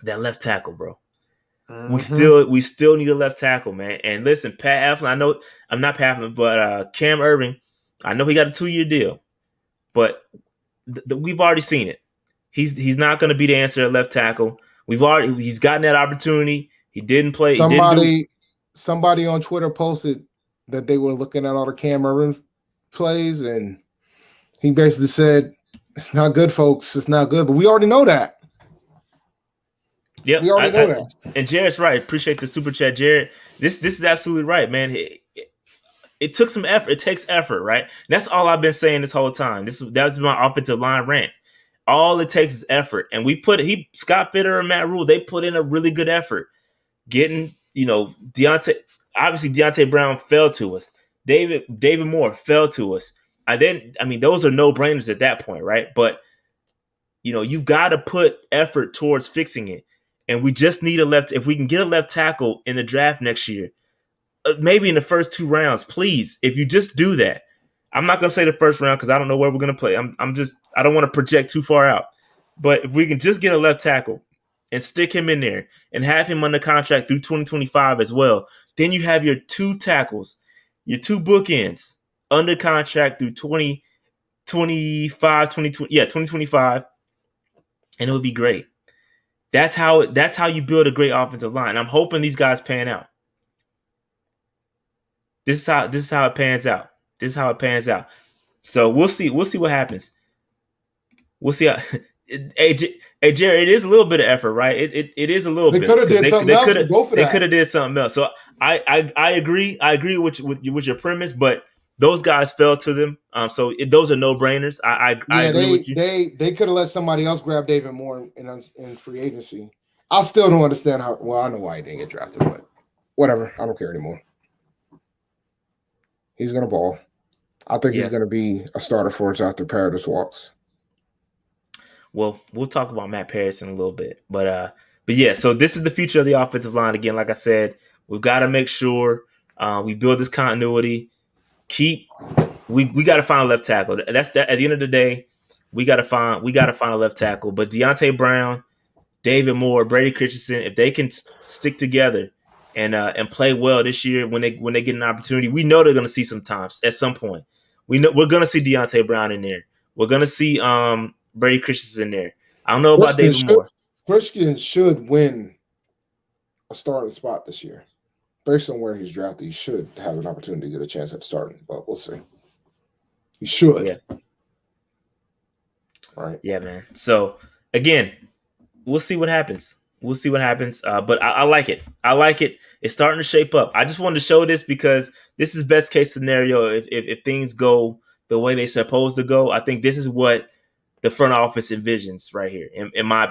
that left tackle, bro. We still need a left tackle, man. And listen, Pat Elflein, I know I'm not Pat Elflein, but Cam Irving, I know he got a 2-year deal, but we've already seen it. He's not going to be the answer at left tackle. He's gotten that opportunity. He didn't play. Somebody on Twitter posted that they were looking at all the Cam Irving plays, and he basically said, "It's not good, folks. It's not good." But we already know that. Yeah, we already know that. And Jared's right. Appreciate the super chat, Jared. This is absolutely right, man. It took some effort. It takes effort, right? And that's all I've been saying this whole time. That's my offensive line rant. All it takes is effort, and Scott Fitter and Matt Rule, they put in a really good effort getting Deontay. Obviously, Deontay Brown fell to us. David Moore fell to us. Those are no-brainers at that point, right? But you've got to put effort towards fixing it. And we just need if we can get a left tackle in the draft next year, maybe in the first 2 rounds, please. If you just do that, I'm not going to say the first round because I don't know where we're going to play. I don't want to project too far out. But if we can just get a left tackle and stick him in there and have him under contract through 2025 as well, then you have your 2 tackles, your 2 bookends under contract through 2025, and it would be great. That's how you build a great offensive line. I'm hoping these guys pan out. This is how it pans out. So we'll see what happens. We'll see how. Hey, Jared, it is a little bit of effort, right? It is a little bit. They could have did something else. They could have did something else. So I agree. I agree with your premise, but those guys fell to them. So those are no brainers. I agree with you. They could have let somebody else grab David Moore in free agency. I still don't understand how. Well, I know why he didn't get drafted, but whatever. I don't care anymore. He's gonna ball. I think he's gonna be a starter for us after Paradis walks. Well, we'll talk about Matt Paris in a little bit, but yeah. So this is the future of the offensive line. Again, like I said, we've got to make sure we build this continuity. We got to find a left tackle. That's that. At the end of the day, we got to find a left tackle. But Deontay Brown, David Moore, Brady Christensen, if they can stick together and play well this year when they get an opportunity, we know they're going to see some times at some point. We know we're going to see Deontay Brown in there. We're going to see Brady Christensen in there. I don't know about David Moore. Christian should win a starting spot this year. Based on where he's drafted, he should have an opportunity to get a chance at starting, but we'll see. He should. Yeah. All right. Yeah, man. So, again, we'll see what happens. But I like it. It's starting to shape up. I just wanted to show this because this is best case scenario. If things go the way they're supposed to go, I think this is what the front office envisions right here.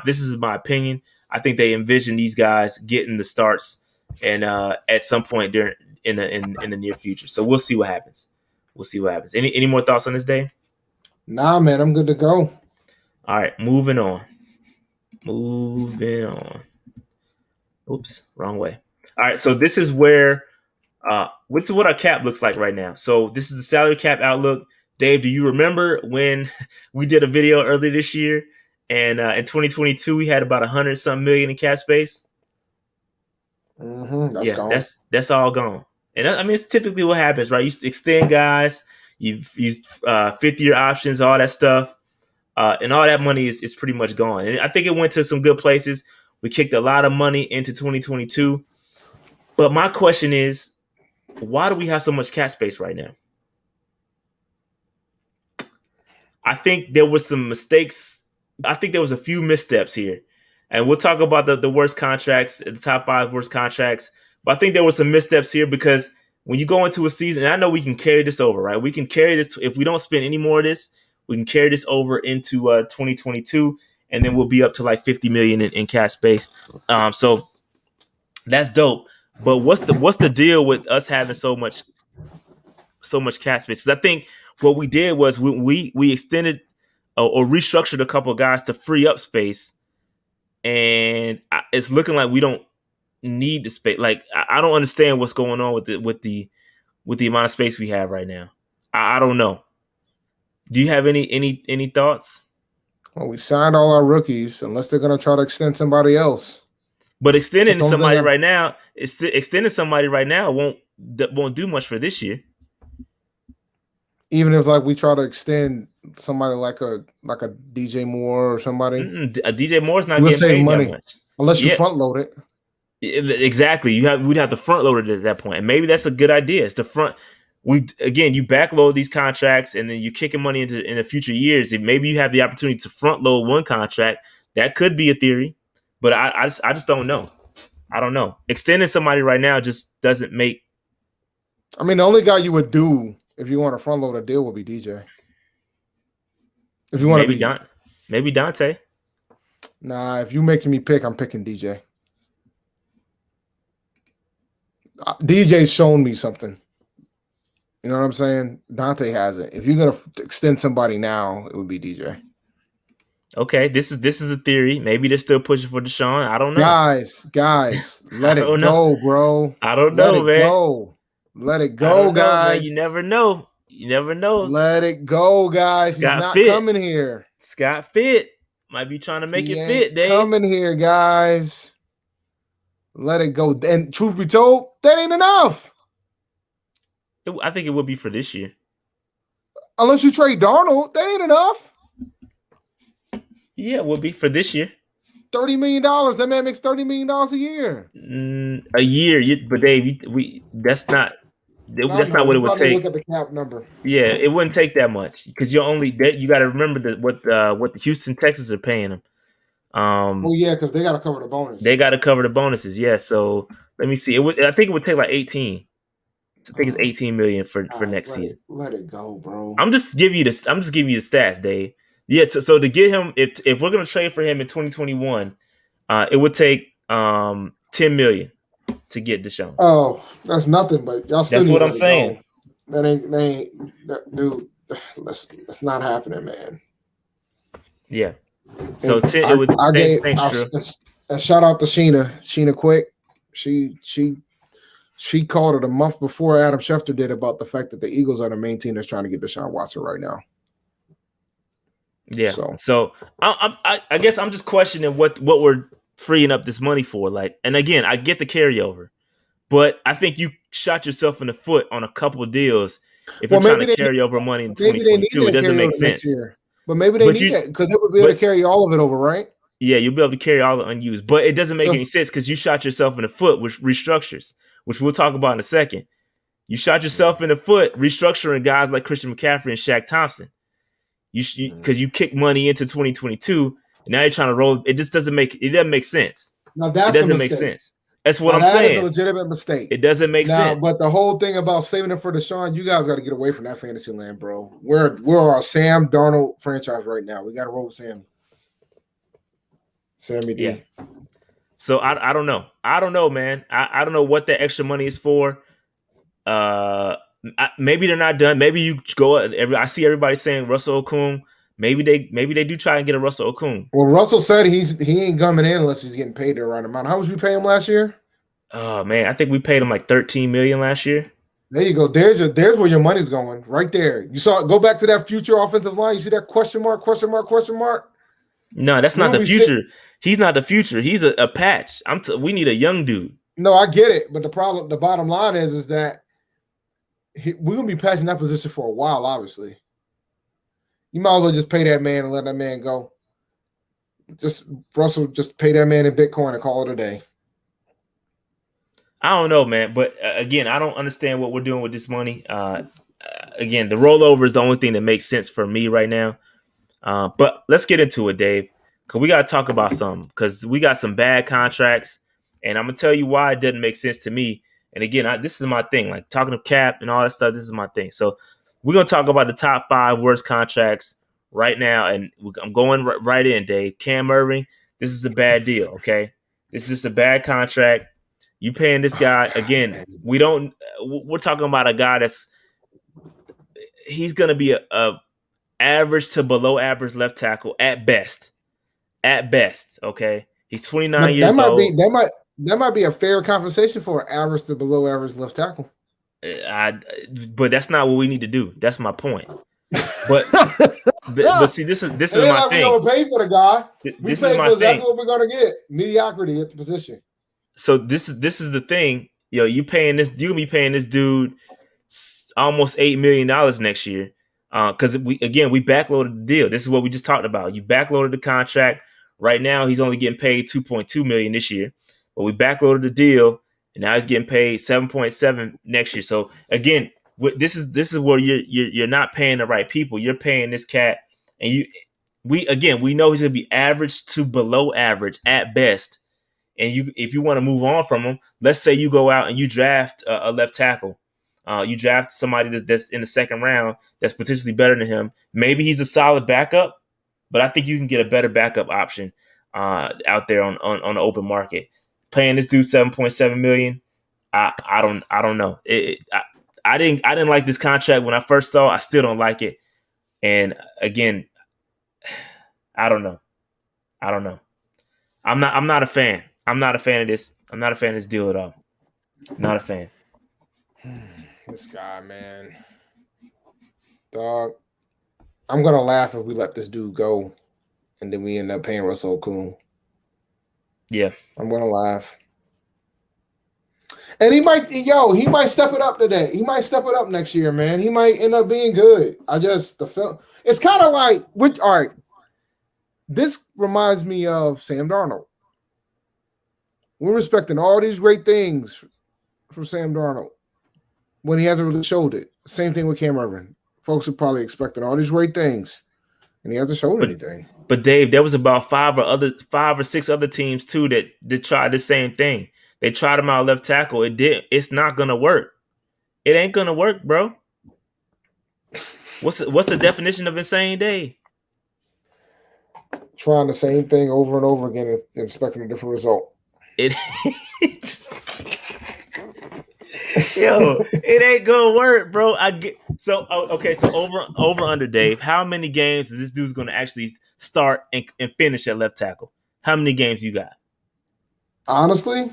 This is my opinion. I think they envision these guys getting the starts and at some point during in the near future. So we'll see what happens. We'll see what happens. Any more thoughts on this day? Nah, man, I'm good to go. All right, moving on. Moving on. Oops, wrong way. All right, so this is where this is what our cap looks like right now. So this is the salary cap outlook. Dave, do you remember when we did a video earlier this year, and in 2022 we had about 100-something million in cap space? That's gone. That's all gone. And I mean, it's typically what happens, right? You extend guys, you use 5th-year options, all that stuff, and all that money is pretty much gone. And I think it went to some good places. We kicked a lot of money into 2022. But my question is, why do we have so much cap space right now? I think there was some mistakes. I think there was a few missteps here. And we'll talk about the worst contracts, the top 5 worst contracts. But I think there were some missteps here because when you go into a season, and I know we can carry this over, right? We can carry this. If we don't spend any more of this, we can carry this over into 2022, and then we'll be up to like 50 million in cap space. So that's dope. But what's the deal with us having so much cap space? Because I think what we did was we extended or restructured a couple of guys to free up space, and it's looking like we don't need the space. Like I don't understand what's going on with the amount of space we have right now. I don't know. Do you have any thoughts? Well, we signed all our rookies, unless they're going to try to extend somebody else. But extending somebody right now won't do much for this year. Even if like we try to extend somebody like a DJ Moore or somebody, a DJ Moore's not getting paid money that much unless you front load it. Exactly, we'd have to front load it at that point, and maybe that's a good idea. It's the front. You backload these contracts, and then you're kicking money into in the future years. And maybe you have the opportunity to front load one contract. That could be a theory, but I just don't know. I don't know. Extending somebody right now just doesn't make. I mean, the only guy you would do if you want to front load a deal would be DJ. If you want to be maybe Dante. Nah, if you're making me pick, I'm picking DJ. DJ's shown me something. You know what I'm saying? Dante hasn't. If you're gonna extend somebody now, it would be DJ. Okay, this is a theory. Maybe they're still pushing for Deshaun. I don't know. Guys, let it go, bro. I don't know, man. Let it go, guys. Man. You never know. Let it go, guys. He's not coming here. Scott Fitt might be trying to make it fit, Dave. Coming here, guys. Let it go. And truth be told, that ain't enough. I think it would be for this year. Unless you trade Darnold, that ain't enough. Yeah, it would be for this year. $30 million. That man makes $30 million a year. A year, but Dave, that's not what it would take. Look at the cap number. Yeah, it wouldn't take that much because you got to remember what the Houston Texans are paying them. Well, yeah, because they got to cover the bonus. They got to cover the bonuses. Yeah, so let me see. I think it would take like 18. I think it's 18 million for next season. Let it go, bro. I'm just giving you the stats, Dave. Yeah, so to get him, if we're gonna trade for him in 2021, it would take 10 million to get Deshaun. Oh, that's nothing. But y'all still. That's what I'm saying. That ain't, dude. That's not happening, man. Yeah. So 10. It would. Thanks, Drew. Shout out to Sheena Quick. She called it a month before Adam Schefter did about the fact that the Eagles are the main team that's trying to get Deshaun Watson right now. Yeah. So I guess I'm just questioning what we're freeing up this money for. Like, and again, I get the carryover, but I think you shot yourself in the foot on a couple of deals if you're trying to carry over money in 2022. It doesn't make sense. But maybe they need that because they would be able to carry all of it over, right? Yeah, you'll be able to carry all the unused, but it doesn't make any sense because you shot yourself in the foot with restructures, which we'll talk about in a second. You shot yourself in the foot restructuring guys like Christian McCaffrey and Shaq Thompson. Because you kick money into 2022, and now you're trying to roll. It just doesn't make sense. Now it doesn't make sense. That's what I'm saying. That is a legitimate mistake. It doesn't make sense. But the whole thing about saving it for Deshaun, you guys got to get away from that fantasy land, bro. We're our Sam Darnold franchise right now. We got to roll with Sammy. Sammy D. So I don't know. I don't know, man. I don't know what that extra money is for. Maybe they're not done. Maybe you go. I see everybody saying Russell Okung. Maybe they do try and get a Russell Okung. Well, Russell said he ain't coming in unless he's getting paid the right amount. How much we pay him last year? Oh man, I think we paid him like 13 million last year. There you go. There's where your money's going right there. You saw. Go back to that future offensive line. You see that question mark, question mark, question mark. No, that's not the future. He's not the future. He's a patch. We need a young dude. No, I get it, but the bottom line is that we're gonna be passing that position for a while. Obviously, you might as well just pay that man and let that man go. Just Russell, just pay that man in Bitcoin and call it a day. I don't know, man. But again, I don't understand what we're doing with this money. Again, the rollover is the only thing that makes sense for me right now. But let's get into it, Dave, because we got to talk about something, because we got some bad contracts, and I'm going to tell you why it doesn't make sense to me. And again, this is my thing, like talking of cap and all that stuff. This is my thing. So we're going to talk about the top 5 worst contracts right now. And I'm going right in, Dave. Cam Irving, this is a bad deal. Okay. This is just a bad contract. You paying this guy again. We're talking about a guy he's going to be a average to below average left tackle at best. At best, okay. He's 29 years old. That might be a fair compensation for an average to below average left tackle. But that's not what we need to do. That's my point. But see, this is my thing. We don't pay for the guy. This is my thing. That's what we're gonna get. Mediocrity at the position. So this is the thing. You paying this. You're gonna be paying this dude almost $8 million next year. Because we backloaded the deal. This is what we just talked about. You backloaded the contract. Right now, he's only getting paid $2.2 million this year, but we backloaded the deal, and now he's getting paid $7.7 next year. So again, this is where you're not paying the right people. You're paying this cat, and we know he's gonna be average to below average at best. And if you want to move on from him, let's say you go out and you draft a left tackle. You draft somebody that's in the second round that's potentially better than him. Maybe he's a solid backup, but I think you can get a better backup option out there on the open market. Paying this dude $7.7 million, I don't know. I didn't like this contract when I first saw it. I still don't like it. And again, I don't know. I'm not a fan. I'm not a fan of this. I'm not a fan of this deal at all. Not a fan. This guy, man. Dog. I'm going to laugh if we let this dude go and then we end up paying Russell Okung. Yeah. I'm going to laugh. And he might step it up today. He might step it up next year, man. He might end up being good. It's kind of like, all right. This reminds me of Sam Darnold. We're respecting all these great things from Sam Darnold when he hasn't really showed it. Same thing with Cam Irving. Folks are probably expecting all these great things, and he hasn't showed anything. But Dave, there was about 5 or 6 other teams too that tried the same thing. They tried him out left tackle. It didn't. It's not gonna work. It ain't gonna work, bro. What's the definition of insane, Dave? Trying the same thing over and over again and expecting a different result. It ain't gonna work, bro. So over under, Dave. How many games is this dude's gonna actually start and finish at left tackle? How many games you got? Honestly,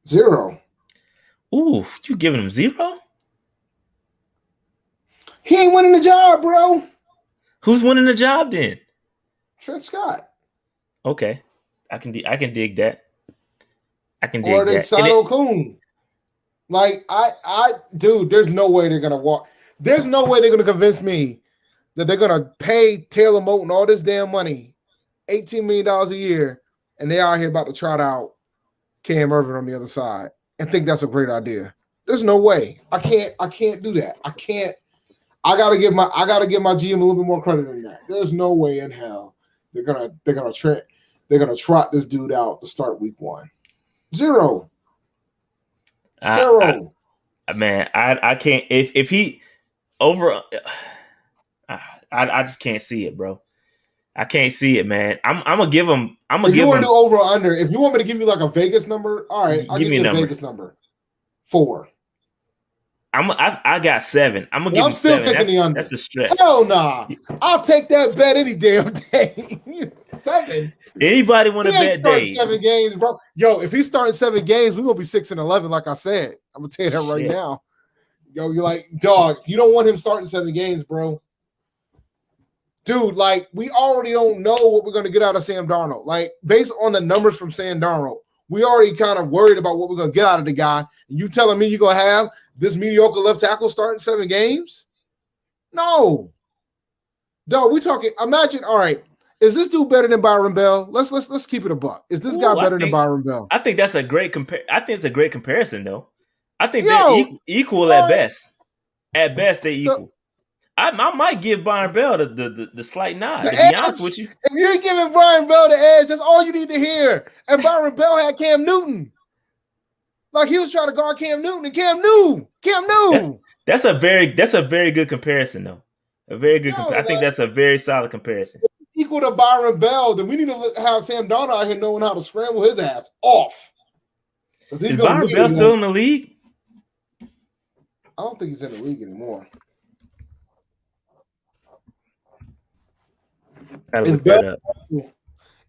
0. Ooh, you giving him 0? He ain't winning the job, bro. Who's winning the job then? Trent Scott. Okay, I can dig that. Or they sign Okung. Like dude, there's no way they're gonna walk. There's no way they're gonna convince me that they're gonna pay Taylor Moton all this damn money, $18 million a year, and they're out here about to trot out Cam Irving on the other side and think that's a great idea. There's no way. I can't do that. I gotta give my GM a little bit more credit than that. There's no way in hell they're gonna trot this dude out to start week 1. 0. Man, I can't. If he over, I just can't see it, bro. I can't see it, man. I'm gonna give him. I'm gonna If you give want to him. do over or under, if you want me to give you like a Vegas number, all right, I'll Give give me a you a number. Vegas number. 4. I got 7. I'm gonna give I'm him still 7. taking the under. That's a stretch. Hell nah. I'll take that bet any damn day. 7. Anybody want He to ain't bet starting Dave? 7 games, bro. Yo, if he's starting 7 games, we're gonna be 6-11, like I said. I'm gonna tell you that right Shit. now. Yo, you're like, dog, you don't want him starting 7 games, bro. Dude, like, we already don't know what we're gonna get out of Sam Darnold. Like, based on the numbers from Sam Darnold, we already kind of worried about what we're gonna get out of the guy. And you telling me you're gonna have this mediocre left tackle starting 7 games? No. Dog, we talking. Imagine, all right. Is this dude better than Byron Bell? Let's keep it a buck. Is this guy better than Byron Bell? I think that's a great I think it's a great comparison, though. I think they're equal at best. At best, they're equal. I might give Byron Bell the slight nod. To be honest with you, if you're giving Byron Bell the edge, that's all you need to hear. And Byron Bell had Cam Newton. Like he was trying to guard Cam Newton, and Cam knew. That's a very good comparison, though. A very good. I think that's a very solid comparison. Equal to Byron Bell, then we need to have Sam Darnold out here knowing how to scramble his ass off. Is Byron Bell still in the league? I don't think he's in the league anymore.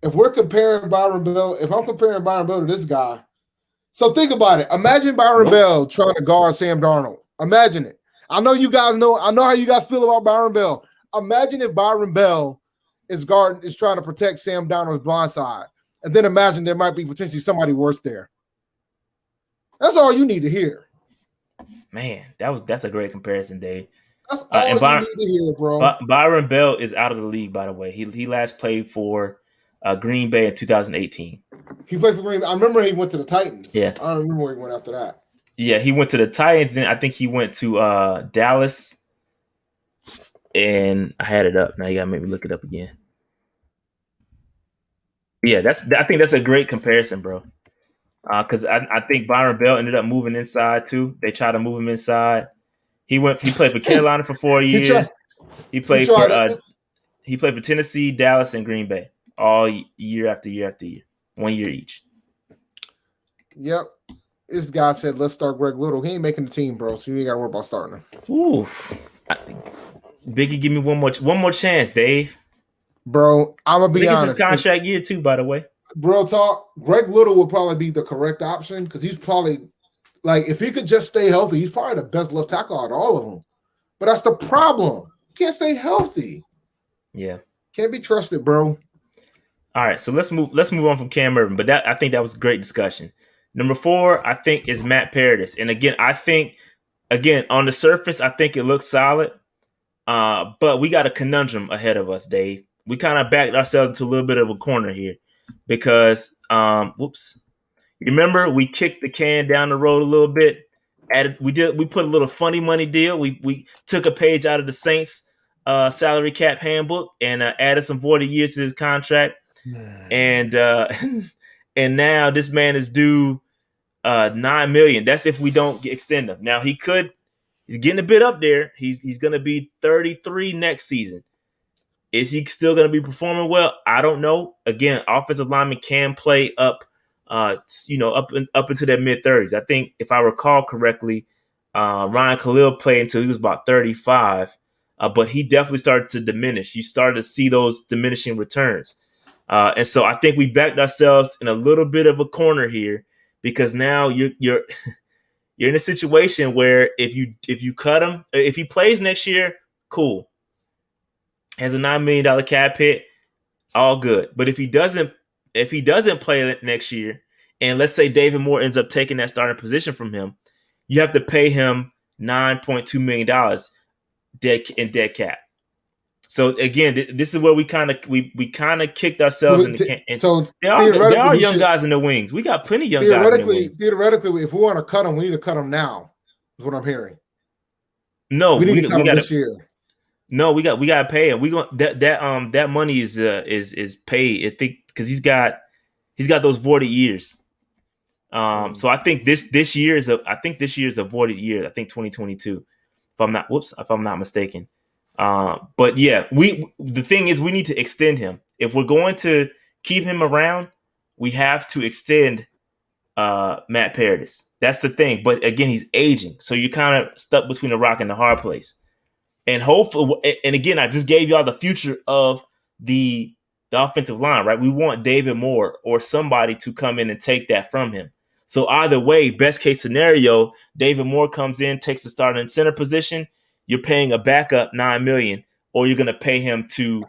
If we're comparing Byron Bell, if I'm comparing Byron Bell to this guy, so think about it. Imagine Byron Bell trying to guard Sam Darnold. Imagine it. I know how you guys feel about Byron Bell. Imagine if Byron Bell is trying to protect Sam Darnold's blind side. And then imagine there might be potentially somebody worse there. That's all you need to hear. Man, that's a great comparison, Dave. That's all you need to hear, bro. Byron Bell is out of the league, by the way. He last played for Green Bay in 2018. He played for Green Bay. I remember he went to the Titans. Yeah. I don't remember where he went after that. Yeah, he went to the Titans. Then I think he went to Dallas. And I had it up. Now you gotta make me look it up again. Yeah, I think that's a great comparison, bro. Because I think Byron Bell ended up moving inside too. They tried to move him inside. He played for Carolina for 4 years. He played for Tennessee, Dallas, and Green Bay all year after year after year, 1 year each. Yep. This guy said, "Let's start Greg Little." He ain't making the team, bro. So you ain't got to worry about starting him. Ooh, Biggie, give me one more chance, Dave. Bro, I'm gonna be honest. His contract year too, by the way. Bro, talk. Greg Little would probably be the correct option because he's probably like if he could just stay healthy, he's probably the best left tackle out of all of them. But that's the problem. He can't stay healthy. Yeah, can't be trusted, bro. All right, so let's move on from Cam Irvin. But I think that was a great discussion. Number 4, I think, is Matt Paradis. And again, I think on the surface, I think it looks solid. But we got a conundrum ahead of us, Dave. We kind of backed ourselves into a little bit of a corner here because, you remember we kicked the can down the road a little bit. We put a little funny money deal. We took a page out of the Saints salary cap handbook and added some 40 years to his contract. And and now this man is due $9 million. That's if we don't extend him. Now he's getting a bit up there. He's going to be 33 next season. Is he still going to be performing well? I don't know. Again, offensive linemen can play up into their mid-30s. I think if I recall correctly, Ryan Khalil played until he was about 35, but he definitely started to diminish. You started to see those diminishing returns. And so I think we backed ourselves in a little bit of a corner here because now you're in a situation where if you cut him, if he plays next year, cool. Has a $9 million cap hit, all good. But if he doesn't play next year, and let's say David Moore ends up taking that starting position from him, you have to pay him $9.2 million dead cap. So again, this is where we kind of kicked ourselves in the can. So there are young guys in the wings. We got plenty of young guys in the wings. Theoretically, if we want to cut them, we need to cut them now. Is what I'm hearing. No, we need to cut them this year. No, we got to pay him. We going that money is paid. I think because he's got those voided years. So I think this year is a voided year. I think 2022. If I'm not mistaken. But yeah, the thing is we need to extend him. If we're going to keep him around, we have to extend Matt Paradis. That's the thing. But again, he's aging, so you're kind of stuck between a rock and a hard place. And hopefully, and again, I just gave y'all the future of the offensive line, right? We want David Moore or somebody to come in and take that from him. So either way, best case scenario, David Moore comes in, takes the starting center position. You're paying a backup $9 million, or you're going to pay him to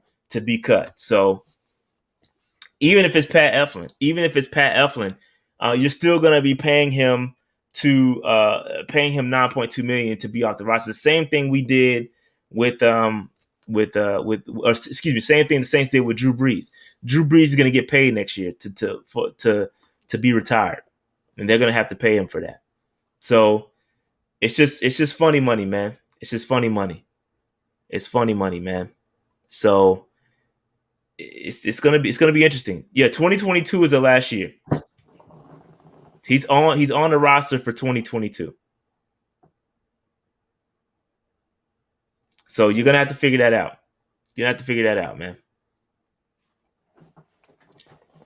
be cut. So even if it's Pat Eflin, you're still going to be paying him $9.2 million to be off the roster. The same thing we did with same thing the Saints did with Drew Brees. Drew Brees is going to get paid next year to be retired, and they're going to have to pay him for that. So it's just funny money, man. It's just funny money. It's funny money, man. So it's gonna be interesting. Yeah, 2022 is the last year. He's on the roster for 2022. So you're gonna have to figure that out. You're gonna have to figure that out, man.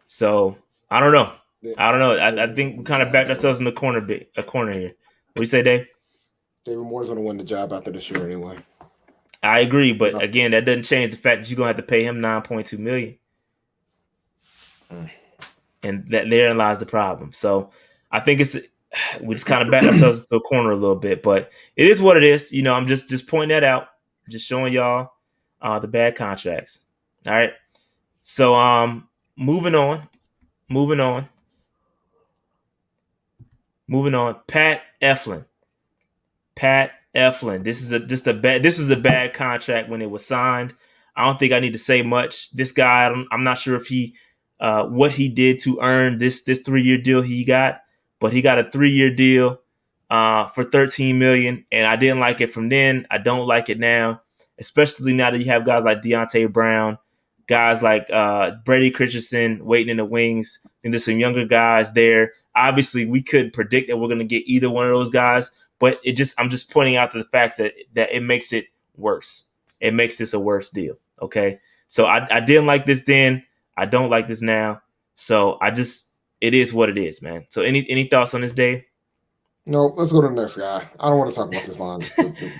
So I don't know. I think we kind of backed ourselves in a corner here. What do you say, Dave? David Moore's gonna win the job after this year anyway. I agree, but again, that doesn't change the fact that you're gonna have to pay him $9.2 million. And that therein lies the problem. So I think we just kind of back ourselves into a corner a little bit, but it is what it is. You know, I'm just pointing that out, just showing y'all the bad contracts. All right. So moving on. Pat Eflin. This is a bad contract when it was signed. I don't think I need to say much. This guy, I'm not sure if he what he did to earn this 3-year deal he got, but he got a 3-year deal for $13 million, and I didn't like it from then. I don't like it now, especially now that you have guys like Deontay Brown, guys like Brady Christensen waiting in the wings, and there's some younger guys there. Obviously, we couldn't predict that we're going to get either one of those guys, but I'm just pointing out to the facts that it makes it worse. It makes this a worse deal. Okay, so I didn't like this then. I don't like this now. So it is what it is, man. So any thoughts on this, Dave? No, let's go to the next guy. I don't want to talk about this line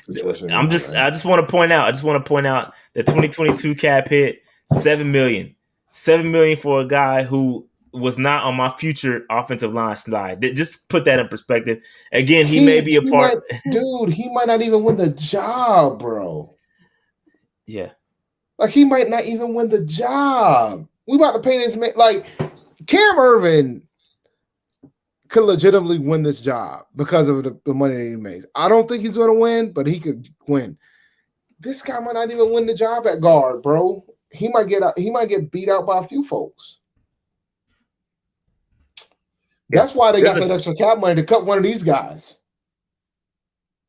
situation. I just want to point out the 2022 cap hit $7 million. $7 million for a guy who was not on my future offensive line slide. Just put that in perspective. Again, he may be a part. He might not even win the job, bro. Yeah. Like, he might not even win the job. We about to pay this man. Like, Cam Irvin could legitimately win this job because of the money that he makes. I don't think he's going to win, but he could win. This guy might not even win the job at guard, bro. He might get beat out by a few folks. That's why they got that extra cap money to cut one of these guys.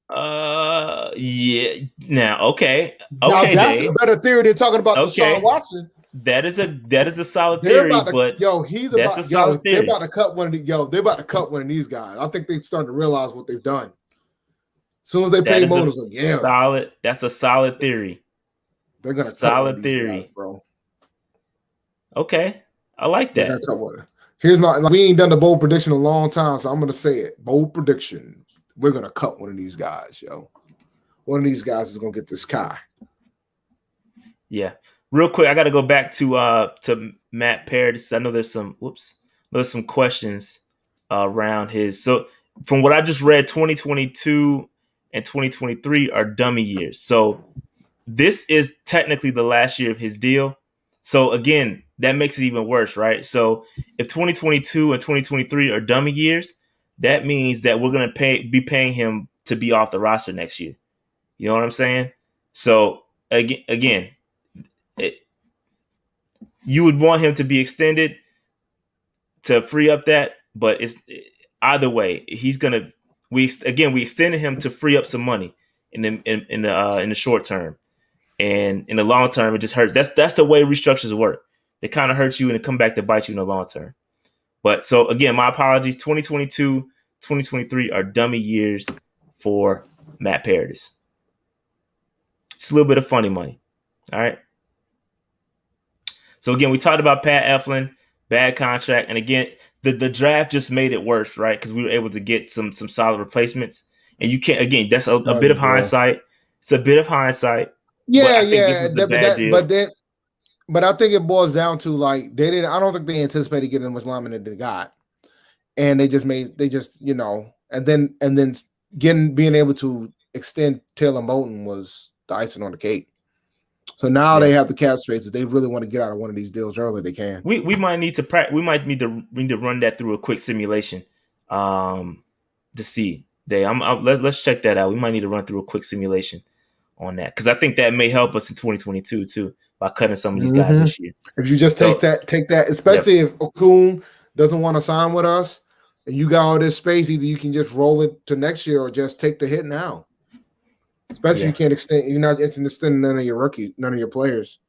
Yeah. Now, okay. Now that's Dave. a better theory than talking about Deshaun Watson. That is a solid theory, but that's a solid theory. They're about to cut one of these guys. I think they're starting to realize what they've done. As soon as they pay Moton, that's a solid theory. They're gonna solid theory, guys, bro. Okay, I like that. Here's we ain't done the bold prediction in a long time, so I'm gonna say it. Bold prediction. We're gonna cut one of these guys, yo. One of these guys is gonna get this guy. Yeah. Real quick, I got to go back to Matt Paradis. I know there's some questions around his. So from what I just read, 2022 and 2023 are dummy years. So this is technically the last year of his deal. So again, that makes it even worse, right? So if 2022 and 2023 are dummy years, that means that we're going to be paying him to be off the roster next year. You know what I'm saying? So again, you would want him to be extended to free up that, but it's either way. We extended him to free up some money in the short term, and in the long term, it just hurts. That's the way restructures work. They kind of hurt you and they come back to bite you in the long term. But so again, my apologies. 2022, 2023 are dummy years for Matt Paradis. It's a little bit of funny money. All right. So again, we talked about Pat Eflin, bad contract, and again, the draft just made it worse, right? Because we were able to get some solid replacements, and you can't. Again, that's a bit of Bro. hindsight. It's a bit of hindsight, but Yeah, I think this yeah. was a bad deal. But I think it boils down to like they didn't. I don't think they anticipated getting much lineman that they got, and they just and then getting being able to extend Taylor Moton was the icing on the cake. So now Yeah. they have the cap space. If they really want to get out of one of these deals early, they can. We might need to we might need to run that through a quick simulation, to see. Let's check that out. We might need to run through a quick simulation on that because I think that may help us in 2022 too by cutting some of these guys this year. If you just take that, especially if Okun doesn't want to sign with us, and you got all this space, either you can just roll it to next year or just take the hit now. Especially if you can't extend, you're not extending none of your rookies, none of your players.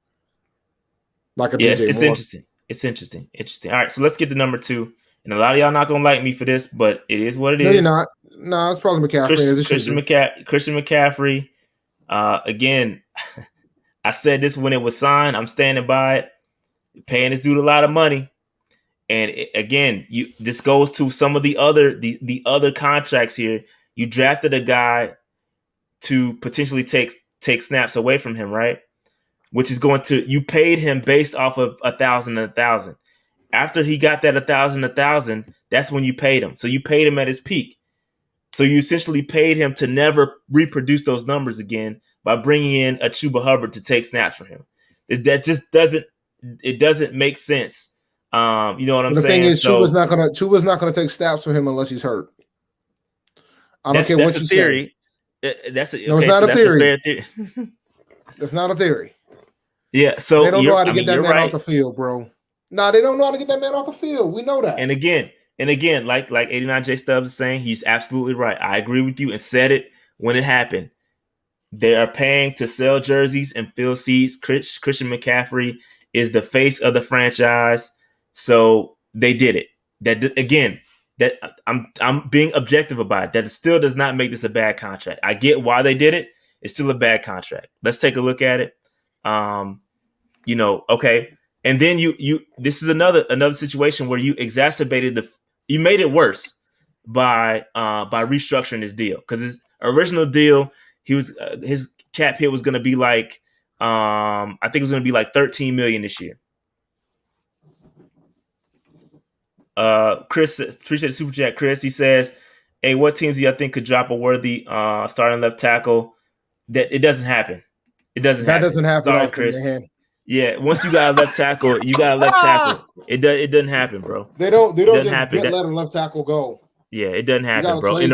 Like a DJ it's Moore. interesting. It's interesting. All right, so let's get to number 2. And a lot of y'all not gonna like me for this, but it is what it is. No, you're not. No, it's probably McCaffrey. Christian McCaffrey. Again, I said this when it was signed. I'm standing by it. Paying this dude a lot of money. And again, this goes to some of the other contracts here. You drafted a guy to potentially take snaps away from him, right? Which is you paid him based off of 1,000. After he got that 1,000, that's when you paid him. So you paid him at his peak. So you essentially paid him to never reproduce those numbers again by bringing in a Chuba Hubbard to take snaps for him. That just doesn't make sense. You know what I'm saying? The thing is, Chuba's not gonna take snaps for him unless he's hurt. I don't care what you say. It's not a theory. Theory. That's not a theory. Yeah, so they don't know how to get that man off the field, bro. No, they don't know how to get that man off the field. We know that. And again, like 89J Stubbs is saying, he's absolutely right. I agree with you and said it when it happened. They are paying to sell jerseys and fill seats. Christian McCaffrey is the face of the franchise, so they did it. That I'm being objective about it. That still does not make this a bad contract. I get why they did it. It's still a bad contract. Let's take a look at it. Okay. And then this is another situation where you exacerbated you made it worse by restructuring this deal, because his original deal, his cap hit was going to be like, I think it was going to be like $13 million this year. Chris, appreciate the super chat. Chris, he says, "Hey, what teams do y'all think could drop a worthy starting left tackle?" That it doesn't happen. It doesn't. That doesn't happen. Sorry, often, Chris. Man. Yeah, once you got a left tackle, you got a left tackle. It doesn't happen, bro. They don't just let a left tackle go. Yeah, it doesn't happen, bro. In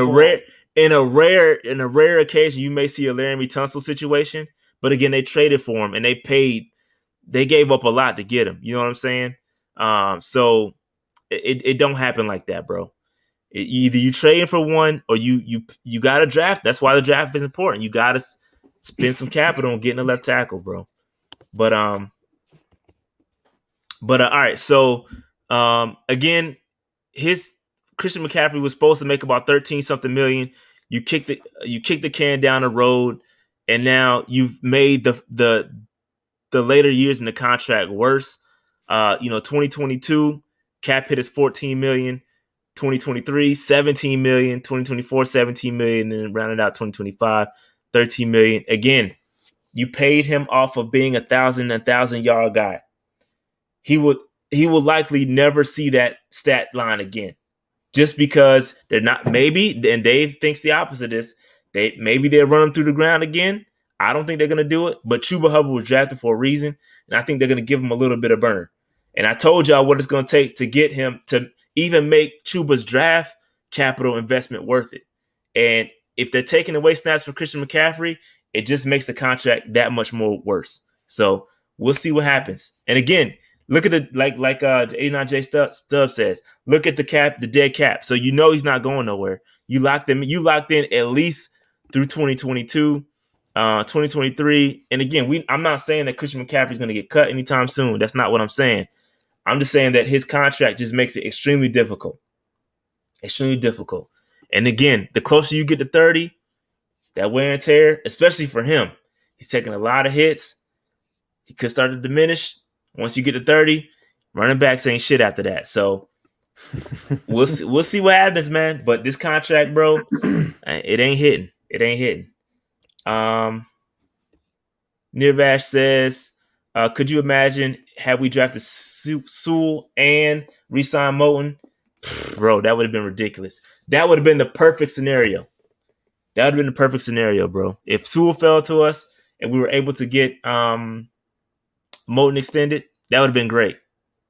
a rare occasion, you may see a Laramie Tunsil situation, but again, they traded for him and they gave up a lot to get him. You know what I'm saying? So it don't happen like that, bro. Either you trade for one or you got to draft. That's why the draft is important. You got to spend some capital on getting a left tackle, bro. But all right. So again, his Christian McCaffrey was supposed to make about 13-something million. You kicked the can down the road, and now you've made the later years in the contract worse. 2022 cap hit is 14 million. 2023 17 million. 2024 17 million, and then rounded out 2025 13 million. Again, you paid him off of being a 1,000-yard guy. He will likely never see that stat line again, just because they're not. Maybe, and Dave thinks the opposite of this. Maybe they'll run him through the ground again. I don't think they're gonna do it. But Chuba Hubbard was drafted for a reason, and I think they're gonna give him a little bit of burn. And I told y'all what it's gonna take to get him to even make Chuba's draft capital investment worth it. And if they're taking away snaps for Christian McCaffrey, it just makes the contract that much more worse. So we'll see what happens. And again, look at the like 89J Stubbs says, look at the dead cap. So he's not going nowhere. You locked in at least through 2022, 2023. And again, I'm not saying that Christian McCaffrey is going to get cut anytime soon. That's not what I'm saying. I'm just saying that his contract just makes it extremely difficult. Extremely difficult. And again, the closer you get to 30, that wear and tear, especially for him, He's taking a lot of hits. He could start to diminish. Once you get to 30, running backs ain't shit after that. So we'll see what happens, man. But this contract, bro, it ain't hitting. It ain't hitting. Nirvash says, could you imagine had we drafted Sewell and re-signed Moton? Bro, that would have been ridiculous. That would have been the perfect scenario. That would have been the perfect scenario, bro. If Sewell fell to us and we were able to get Moton extended, that would have been great.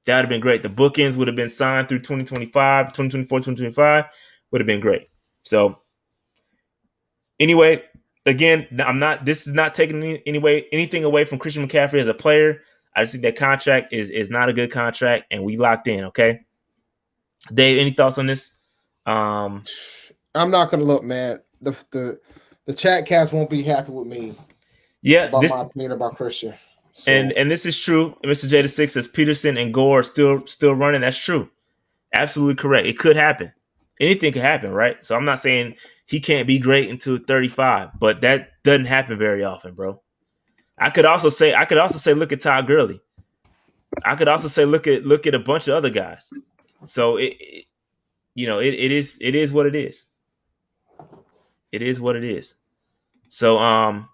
That would have been great. The bookends would have been signed through 2025, 2024, 2025. Would have been great. So, anyway, again, this is not taking anything away from Christian McCaffrey as a player. I just think that contract is not a good contract, and we locked in, okay? Dave, any thoughts on this? I'm not gonna look, man. The chat cats won't be happy with me. Yeah, about my opinion about Christian. So. And this is true. Mr. J6 says Peterson and Gore are still running. That's true. Absolutely correct. It could happen. Anything could happen, right? So I'm not saying he can't be great until 35, but that doesn't happen very often, bro. I could also say look at Todd Gurley. I could also say look at a bunch of other guys. So it is what it is. It is what it is. So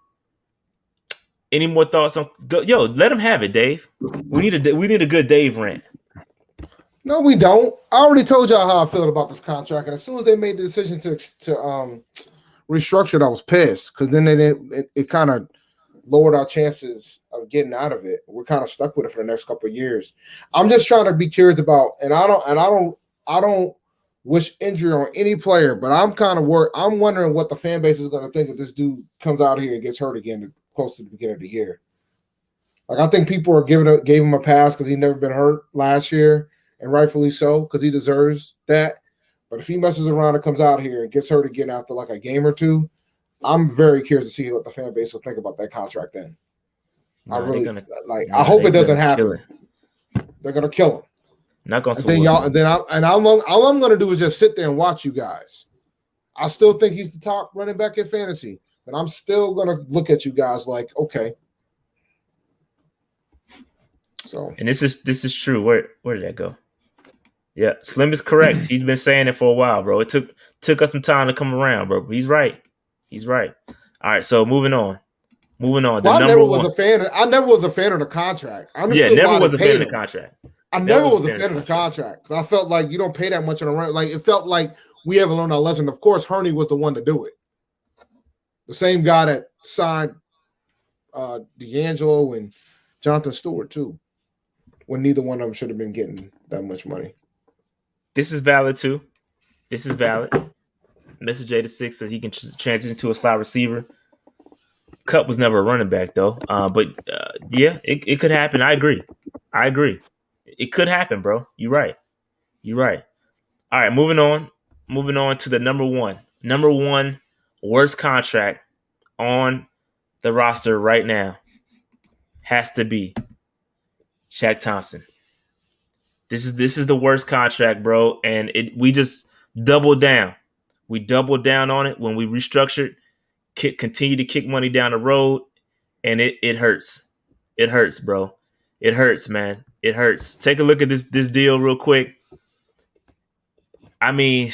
any more thoughts on? Yo, let him have it, Dave. We need a good Dave rant. No, we don't. I already told y'all how I felt about this contract, and as soon as they made the decision to restructure it, I was pissed because then it kind of lowered our chances of getting out of it. We're kind of stuck with it for the next couple of years. I'm just trying to be curious about, and I don't wish injury on any player, but I'm kind of worried. I'm wondering what the fan base is going to think if this dude comes out here and gets hurt again close to the beginning of the year. Like I think people gave him a pass because he's never been hurt last year, and rightfully so because he deserves that. But if he messes around and comes out here and gets hurt again after like a game or two, I'm very curious to see what the fan base will think about that contract then. I hope it doesn't happen. They're gonna kill him. Not gonna. All I'm gonna do is just sit there and watch you guys. I still think he's the top running back in fantasy, but I'm still gonna look at you guys like, okay. So, and this is true. Where did that go? Yeah, Slim is correct. He's been saying it for a while, bro. It took us some time to come around, bro. He's right. All right, so moving on. I never was a fan of the contract. I never was a fan of the contract. I never was a fan of the contract. I felt like you don't pay that much on a run. Like it felt like we haven't learned our lesson. Of course, Hurney was the one to do it. The same guy that signed D'Angelo and Jonathan Stewart too, when neither one of them should have been getting that much money. This is valid too. This is valid. Mr. J6 says he can transition to a slot receiver. Cup was never a running back though. But it could happen. I agree. It could happen, bro. You're right. All right, moving on to the number one worst contract on the roster right now has to be Shaq Thompson. This is the worst contract, bro, and we just doubled down. We doubled down on it when we restructured, continue to kick money down the road, and it hurts. It hurts, bro. It hurts, man. It hurts. Take a look at this deal real quick. I mean,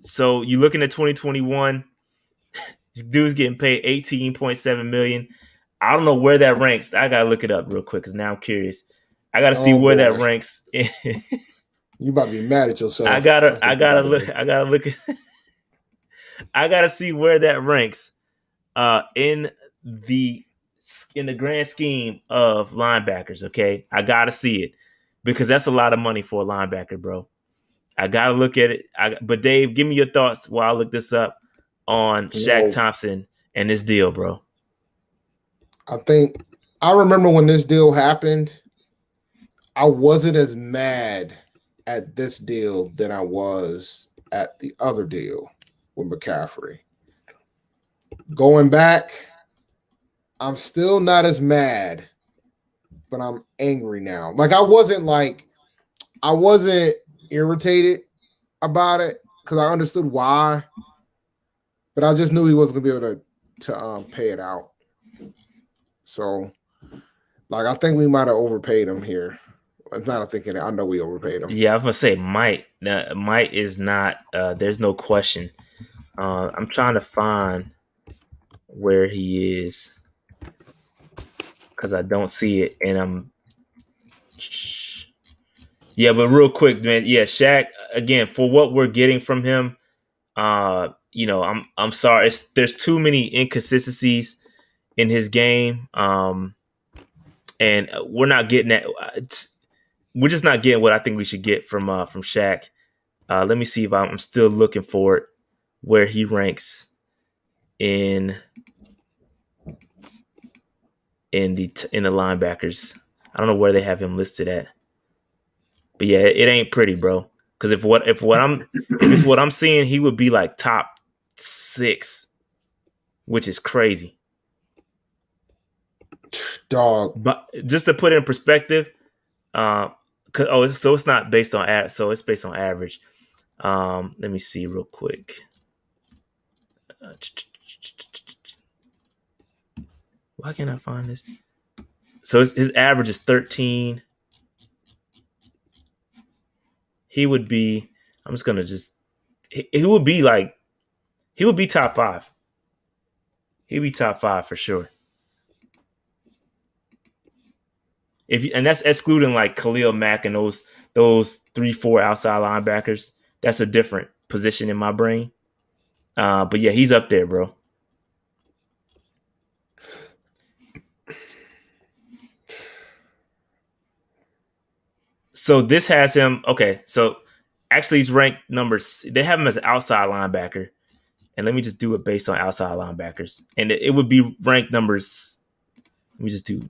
so you're looking at 2021. This dude's getting paid $18.7 million. I don't know where that ranks. I gotta look it up real quick because now I'm curious. I gotta see where that ranks. You about to be mad at yourself. I gotta look. I gotta see where that ranks in the grand scheme of linebackers. Okay, I gotta see it because that's a lot of money for a linebacker, bro. I gotta look at it. But Dave, give me your thoughts while I look this up on Shaq Thompson and this deal, bro. I remember when this deal happened, I wasn't as mad at this deal than I was at the other deal with McCaffrey. Going back, I'm still not as mad, but I'm angry now. Like I wasn't irritated about it because I understood why, but I just knew he wasn't gonna be able to pay it out. So, like, I think we might have overpaid him here. I'm not thinking. I know we overpaid him. Yeah, I was gonna say might. Might is not. There's no question. I'm trying to find where he is because I don't see it, and I'm. Yeah, but real quick, man. Yeah, Shaq. Again, for what we're getting from him, I'm sorry. There's too many inconsistencies in his game, and we're not getting that. We're just not getting what I think we should get from Shaq. Let me see if I'm still looking for it, where he ranks in the linebackers. I don't know where they have him listed at, but yeah, it ain't pretty, bro. Because if it's what I'm seeing, he would be like top 6, which is crazy. Dog. But just to put it in perspective, so it's not based on so it's based on average. Let me see real quick. Why can't I find this? So his average is 13. He would be. I'm just gonna just. He would be like. He would be top 5. He'd be top 5 for sure. And that's excluding like Khalil Mack and those 3-4 outside linebackers. That's a different position in my brain. But yeah, he's up there, bro. So this has him. Okay, so actually he's ranked numbers. They have him as an outside linebacker. And let me just do it based on outside linebackers. And it would be ranked numbers. Let me just do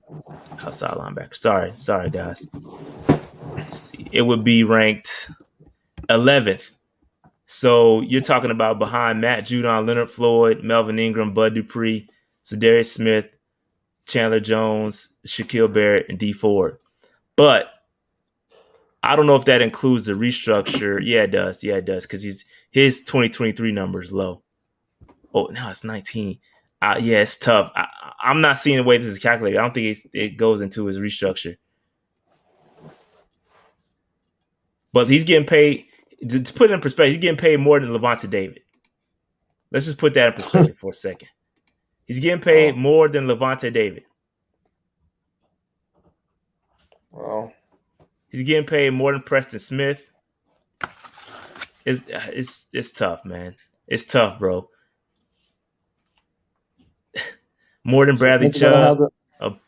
outside linebacker. Sorry, guys. Let's see. It would be ranked 11th. So you're talking about behind Matt Judon, Leonard Floyd, Melvin Ingram, Bud Dupree, Zadarius Smith, Chandler Jones, Shaquille Barrett, and D Ford. But I don't know if that includes the restructure. Yeah, it does. Because his 2023 number is low. Oh, now it's 19. Yeah, it's tough. I'm not seeing the way this is calculated. I don't think it goes into his restructure. But he's getting paid. To put it in perspective, he's getting paid more than Levante David. Let's just put that in perspective for a second. He's getting paid more than Levante David. Well, he's getting paid more than Preston Smith. It's tough, man. It's tough, bro. More than Bradley Chubb.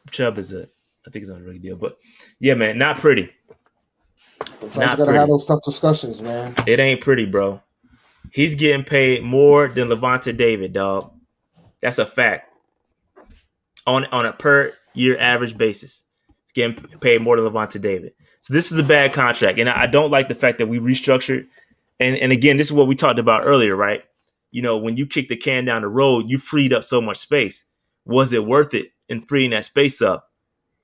Chubb is I think it's on a rookie deal, but yeah, man, not pretty. Sometimes you gotta have those tough discussions, man. It ain't pretty, bro. He's getting paid more than Levante David, dog. That's a fact. On a per year average basis, he's getting paid more than Levante David. So this is a bad contract, and I don't like the fact that we restructured. And again, this is what we talked about earlier, right? You know, when you kick the can down the road, you freed up so much space. Was it worth it in freeing that space up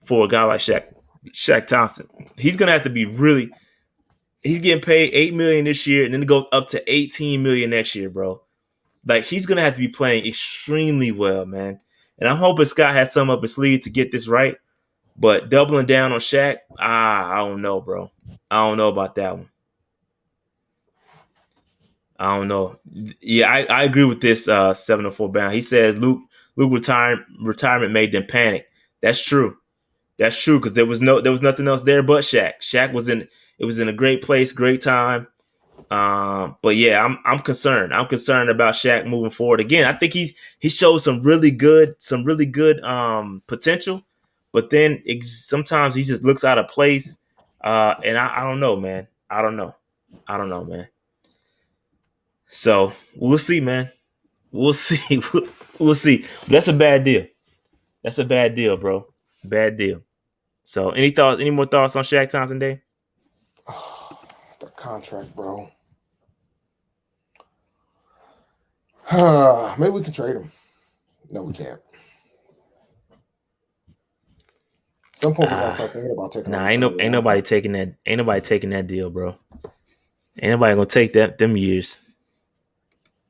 for a guy like Shaq Thompson? He's gonna have to be really. He's getting paid $8 million this year, and then it goes up to $18 million next year, bro. Like, he's gonna have to be playing extremely well, man. And I'm hoping Scott has some up his sleeve to get this right. But doubling down on Shaq, I don't know, bro. I don't know about that one. I don't know. Yeah, I agree with this 704 bound. He says Luke retirement made them panic. That's true. That's true, because there was nothing else there but Shaq. Shaq was in a great place, great time. But yeah, I'm concerned. I'm concerned about Shaq moving forward. Again, I think he showed some really good potential, but then sometimes he just looks out of place. And I don't know, man. I don't know, man. So we'll see, man. We'll see. We'll see. That's a bad deal. That's a bad deal, bro. Bad deal. So any more thoughts on Shaq Thompson, Dave? The contract, bro. Maybe we can trade him. No, we can't. Some point we gotta start thinking about taking. Nah, ain't nobody taking that. Ain't nobody taking that deal, bro. Ain't nobody gonna take them years.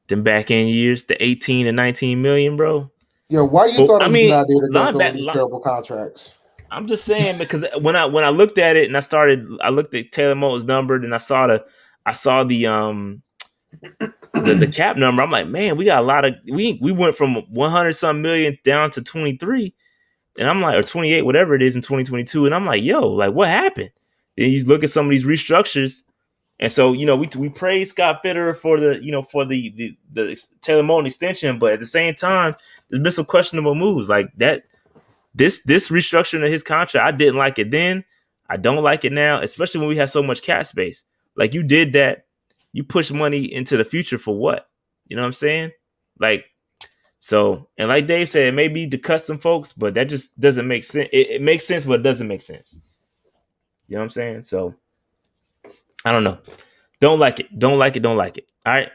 Them back end years, the 18 to 19 million, bro. Yo, why you But thought it I was a good mean, idea to go through all these linebacker. terrible contracts? I'm just saying because when I looked at it and I looked at Taylor Moton's number and I saw the cap number. I'm like, man, we got a lot of we went from 100 some million down to 23, and I'm like, or 28, whatever it is in 2022, and I'm like, yo, like what happened? Then you look at some of these restructures, and so we praise Scott Fitterer for the Taylor Moton extension, but at the same time, there's been some questionable moves like that. This restructuring of his contract, I didn't like it then. I don't like it now, especially when we have so much cap space. Like you did that, you push money into the future for what? You know what I'm saying? Like so, and like Dave said, it may be the custom folks, but that just doesn't make sense. It makes sense, but it doesn't make sense. You know what I'm saying? So I don't know. Don't like it. Don't like it. Don't like it. All right.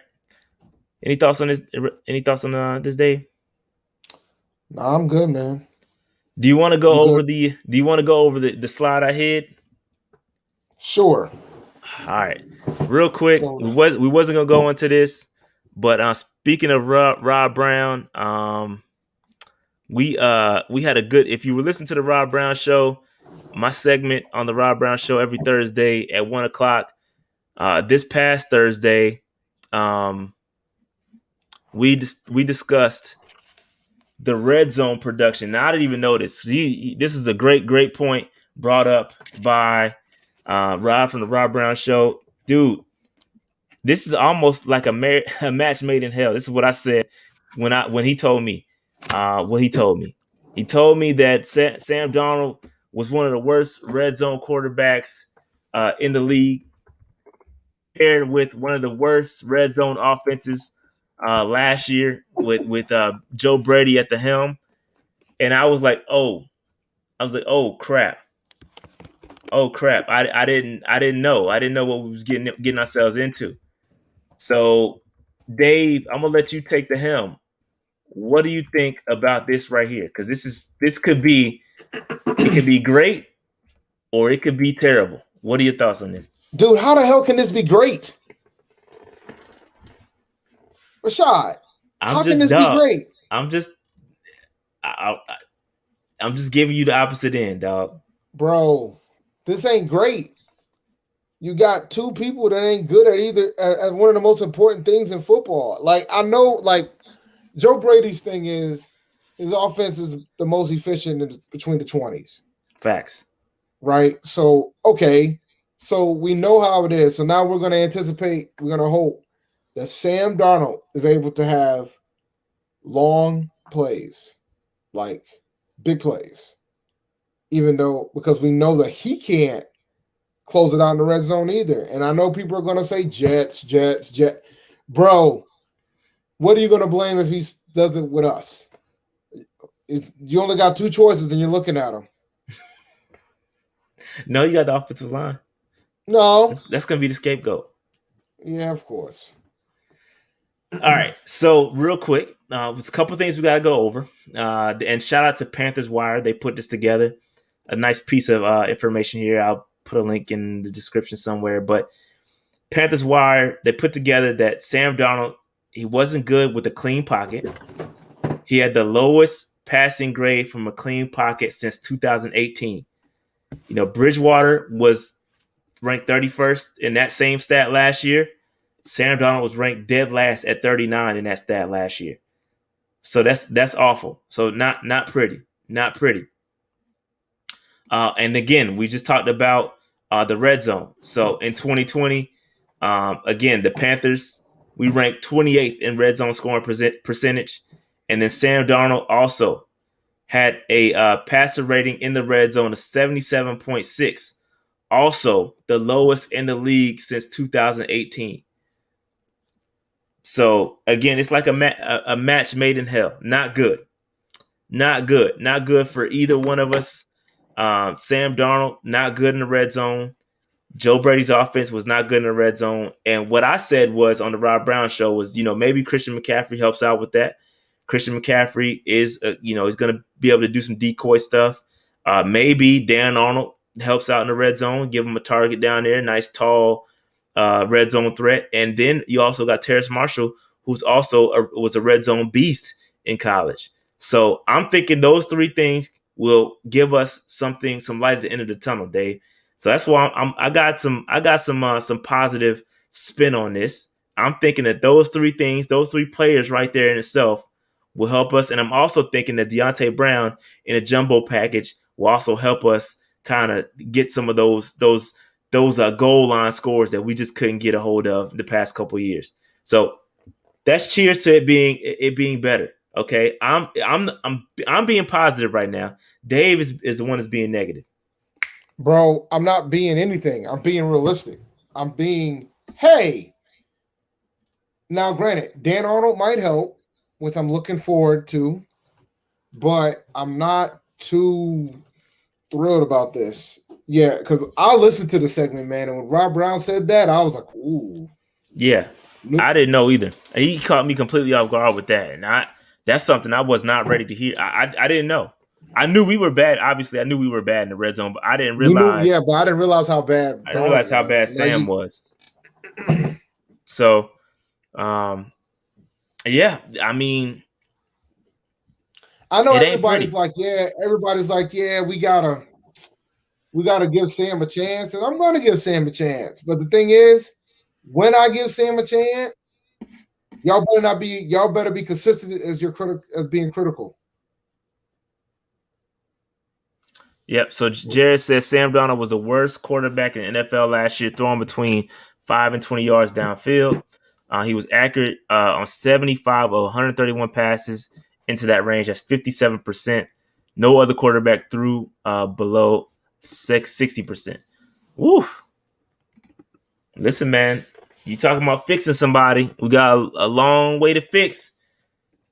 Any thoughts on this? Any thoughts on this, Dave? Nah, I'm good, man. Do you want to I'm go over good. the slide I hid? Sure. All right, real quick, we wasn't gonna go into this, but speaking of Rob Brown, we had a good. If you were listening to the Rob Brown show, my segment on the Rob Brown show every Thursday at 1:00. This past Thursday, we discussed the red zone production. Now I didn't even know this. This is a great point brought up by Rob from the Rob Brown show. Dude, this is almost like a match made in hell. This is what I said when he told me what he told me. He told me that Sam Darnold was one of the worst red zone quarterbacks in the league, paired with one of the worst red zone offenses last year with Joe Brady at the helm. And I was like, oh crap. Oh crap. I didn't know. I didn't know what we was getting ourselves into. So Dave, I'm gonna let you take the helm. What do you think about this right here? Because this could be great or it could be terrible. What are your thoughts on this? Dude, how the hell can this be great? Rashad, how can this be great? I'm just giving you the opposite end, dog. Bro, this ain't great. You got two people that ain't good at either as one of the most important things in football. Like I know, like Joe Brady's thing is his offense is the most efficient between the 20s. Facts. Right? So, okay. So we know how it is. So now we're going to anticipate, we're going to hope that Sam Darnold is able to have long plays, like big plays. Even though, because we know that he can't close it out in the red zone either. And I know people are going to say Jets. Bro, what are you going to blame if he does it with us? You only got two choices and you're looking at him. No, you got the offensive line. No. That's going to be the scapegoat. Yeah, of course. All right. So real quick, there's a couple of things we got to go over. And shout out to Panthers Wire. They put this together. A nice piece of information here. I'll put a link in the description somewhere. But Panthers Wire, they put together that Sam Darnold, he wasn't good with a clean pocket. He had the lowest passing grade from a clean pocket since 2018. Bridgewater was ranked 31st in that same stat last year. Sam Darnold was ranked dead last at 39 in that stat last year. So that's awful. So not pretty. Not pretty. And again, we just talked about the red zone. So in 2020, again, the Panthers, we ranked 28th in red zone scoring percentage. And then Sam Darnold also had a passer rating in the red zone of 77.6. Also the lowest in the league since 2018. So again, it's like a match made in hell. Not good. Not good. Not good for either one of us. Sam Darnold, not good in the red zone. Joe Brady's offense was not good in the red zone. And what I said was on the Rob Brown show was, maybe Christian McCaffrey helps out with that. Christian McCaffrey is, he's going to be able to do some decoy stuff. Maybe Dan Arnold helps out in the red zone, give him a target down there, nice tall red zone threat. And then you also got Terrace Marshall, who's also was a red zone beast in college. So I'm thinking those three things will give us some light at the end of the tunnel, Dave. So that's why I got some positive spin on this. I'm thinking that those three things, those three players right there in itself will help us. And I'm also thinking that Deontay Brown in a jumbo package will also help us kind of get some of those goal line scores that we just couldn't get a hold of the past couple of years. So that's cheers to it being better. Okay, I'm being positive right now. Dave is the one that's being negative. Bro, I'm not being anything. I'm being realistic. I'm being, hey. Now, granted, Dan Arnold might help, which I'm looking forward to, but I'm not too thrilled about this. Yeah, because I listened to the segment, man, and when Rob Brown said that, I was like, ooh. Yeah, I didn't know either. He caught me completely off guard with that, and that's something I was not ready to hear. I didn't know. I knew we were bad. Obviously, I knew we were bad in the red zone, but I didn't realize. But I didn't realize how bad. I didn't realize how bad Sam was. So, yeah, I mean, I know everybody's like, yeah, we gotta give Sam a chance, and I'm gonna give Sam a chance. But the thing is, when I give Sam a chance, y'all better be consistent as being critical. Yep. So Jared says Sam Darnold was the worst quarterback in the NFL last year, throwing between 5 and 20 yards downfield. He was accurate on 75 of 131 passes into that range. That's 57%. No other quarterback threw below 60%. Woo. Listen, man, you talking about fixing somebody. We got a long way to fix.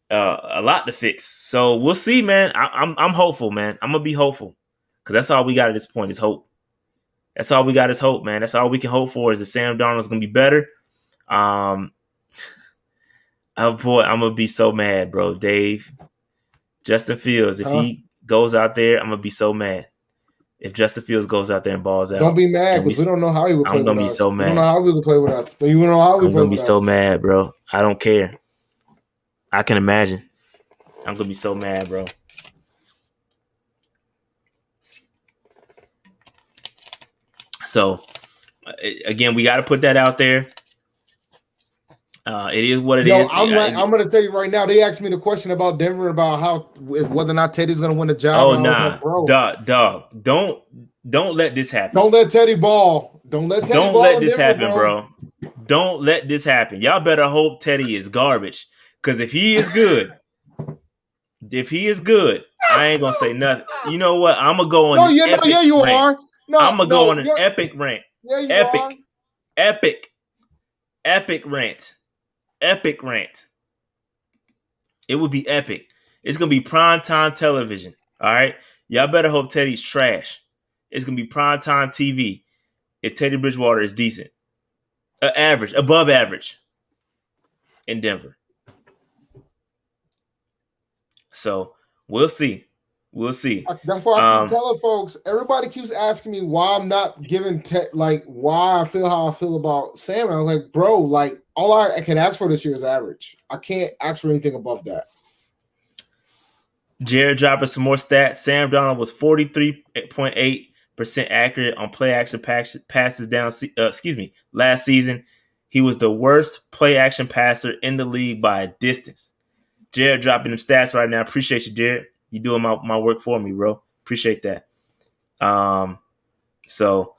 A lot to fix. So we'll see, man. I'm hopeful, man. I'm going to be hopeful. Because that's all we got at this point is hope. That's all we got is hope, man. That's all we can hope for is that Sam Darnold's going to be better. Oh, boy, I'm going to be so mad, bro. Dave, Justin Fields, if he goes out there, I'm going to be so mad. If Justin Fields goes out there and balls out. Don't be mad because we don't know how he would play with us. I'm going to be so mad. We don't know how we would play with us. But you know how we play with us. I'm going to be so mad, bro. I don't care. I can imagine. I'm going to be so mad, bro. So, again, we got to put that out there. It is what it is. I'm going to tell you right now. They asked me the question about Denver about whether or not Teddy's going to win the job. Oh, nah, like, bro, dog. Don't let this happen. Don't let Teddy ball. Don't let this happen, bro. Don't let this happen. Y'all better hope Teddy is garbage. Because if he is good, I ain't gonna say nothing. You know what? I'm gonna go on. You are. No, I'm gonna go on an epic rant. Yeah, you are. Epic rant. Epic rant. It would be epic. It's gonna be primetime television. All right, y'all better hope Teddy's trash. It's gonna be primetime TV. If Teddy Bridgewater is decent, above average in Denver. So we'll see. That's why I keep telling folks. Everybody keeps asking me why I'm not giving why I feel how I feel about Sam. I was like, bro, like all I can ask for this year is average. I can't ask for anything above that. Jared dropping some more stats. Sam Darnold was 43.8% accurate on play action passes down. Last season, he was the worst play action passer in the league by a distance. Jared dropping them stats right now. Appreciate you, Jared. You doing my work for me, bro. Appreciate that. So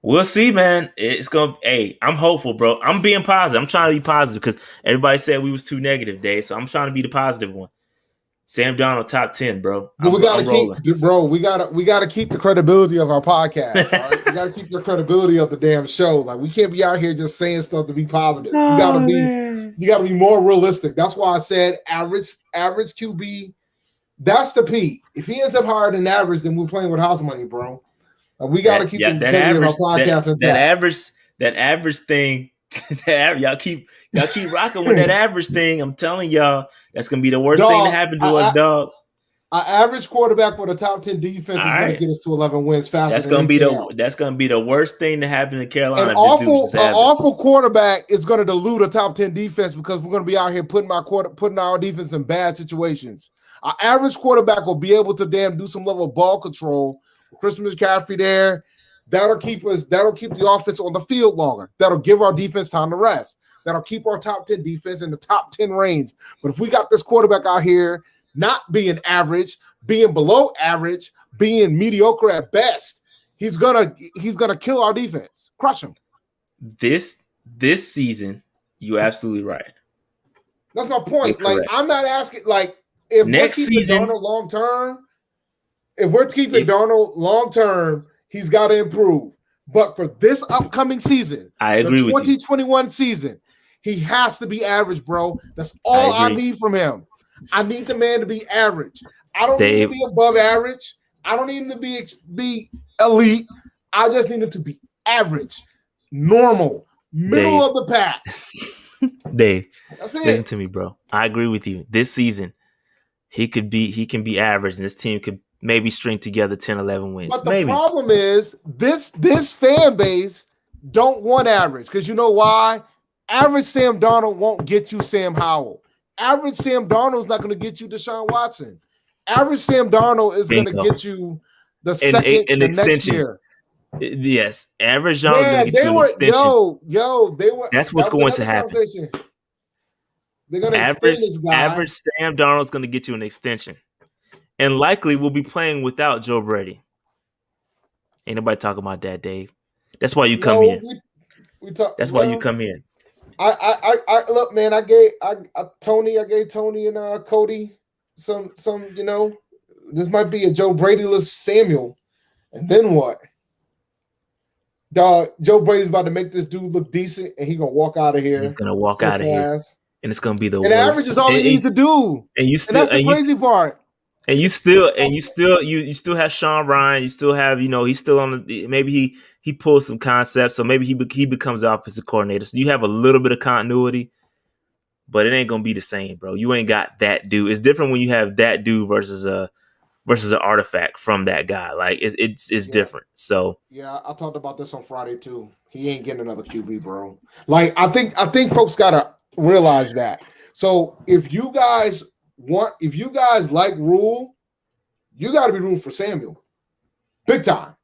we'll see, man. It's gonna. Hey, I'm hopeful, bro. I'm being positive. I'm trying to be positive because everybody said we was too negative, Dave. So I'm trying to be the positive one. Sam Darnold top 10, bro. We gotta keep the credibility of our podcast. All right? We gotta keep the credibility of the damn show. Like we can't be out here just saying stuff to be positive. You gotta be more realistic. That's why I said average QB. That's the peak. If he ends up higher than average, then we're playing with house money, bro. We got to keep the integrity of our podcast intact. That average thing. Y'all keep rocking with that average thing. I'm telling y'all, that's gonna be the worst thing to happen to us, dog. An average quarterback with a top 10 defense is going to get us to 11 wins faster. That's gonna be the worst thing to happen to Carolina. An awful quarterback is going to dilute a top 10 defense because we're going to be out here putting our defense in bad situations. Our average quarterback will be able to do some level of ball control. Christmas McCaffrey there. That'll keep the offense on the field longer. That'll give our defense time to rest. That'll keep our top 10 defense in the top 10 range. But if we got this quarterback out here not being average, being below average, being mediocre at best, he's gonna kill our defense, crush him. This season, you're absolutely right. That's my point. Like, I'm not asking, like, if next we're keeping season, Darnold long term, long term, he's got to improve. But for this upcoming season, I agree the 2021 season, he has to be average, bro. That's all I need from him. I need the man to be average. I don't need him to be above average. I don't need him to be elite. I just need him to be average, normal, middle of the pack. Dave, listen to me, bro. I agree with you. This season, he can be average, and this team could maybe string together 10, 11 wins. But the problem is this fan base don't want average, because you know why? Average Sam Darnold won't get you Sam Howell. Average Sam Darnold is not going to get you Deshaun Watson. Average Sam Darnold is going to get you the next year. Yes, average Darnold is going to get you an extension. They were. That's what's going to happen. They're going to extend this guy. Average Sam Darnold is going to get you an extension, and likely we'll be playing without Joe Brady. Ain't nobody talking about that, Dave. That's why you come here. That's why you come here. I look, man. I gave Tony and Cody some. This might be a Joe Brady-less Samuel, and then what? Dog, Joe Brady's about to make this dude look decent, and he's gonna walk out of here. He's gonna walk out of here, and it's gonna be the worst. Average is all he needs to do. And that's the crazy part. And you still have Sean Ryan. You still have, he's still on the. Maybe he pulls some concepts, so maybe he becomes the offensive coordinator. So you have a little bit of continuity, but it ain't gonna be the same, bro. You ain't got that dude. It's different when you have that dude versus an artifact from that guy. Like it's different. So yeah, I talked about this on Friday too. He ain't getting another QB, bro. Like I think folks gotta realize that. So if you guys like Rule, you got to be rooting for Samuel, big time,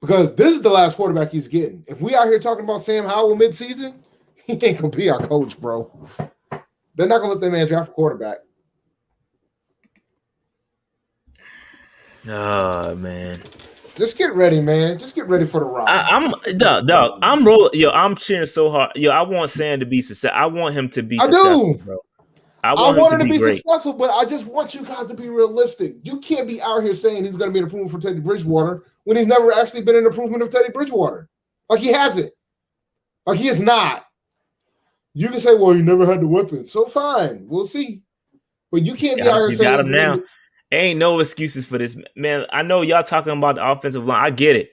because this is the last quarterback he's getting. If we out here talking about Sam Howell midseason, he ain't gonna be our coach, bro. They're not gonna let that man draft a quarterback. Oh man, just get ready, man. Just get ready for the ride. I'm rolling. Yo, I'm cheering so hard. Yo, I want Sam to be successful. I want him to be successful, bro. I want him to be successful, but I just want you guys to be realistic. You can't be out here saying he's going to be an improvement for Teddy Bridgewater when he's never actually been an improvement of Teddy Bridgewater. Like, he hasn't. Like, he is not. You can say, well, he never had the weapons. So fine, we'll see. But you can't be out here saying got him now. Ain't no excuses for this, man. I know y'all talking about the offensive line. I get it.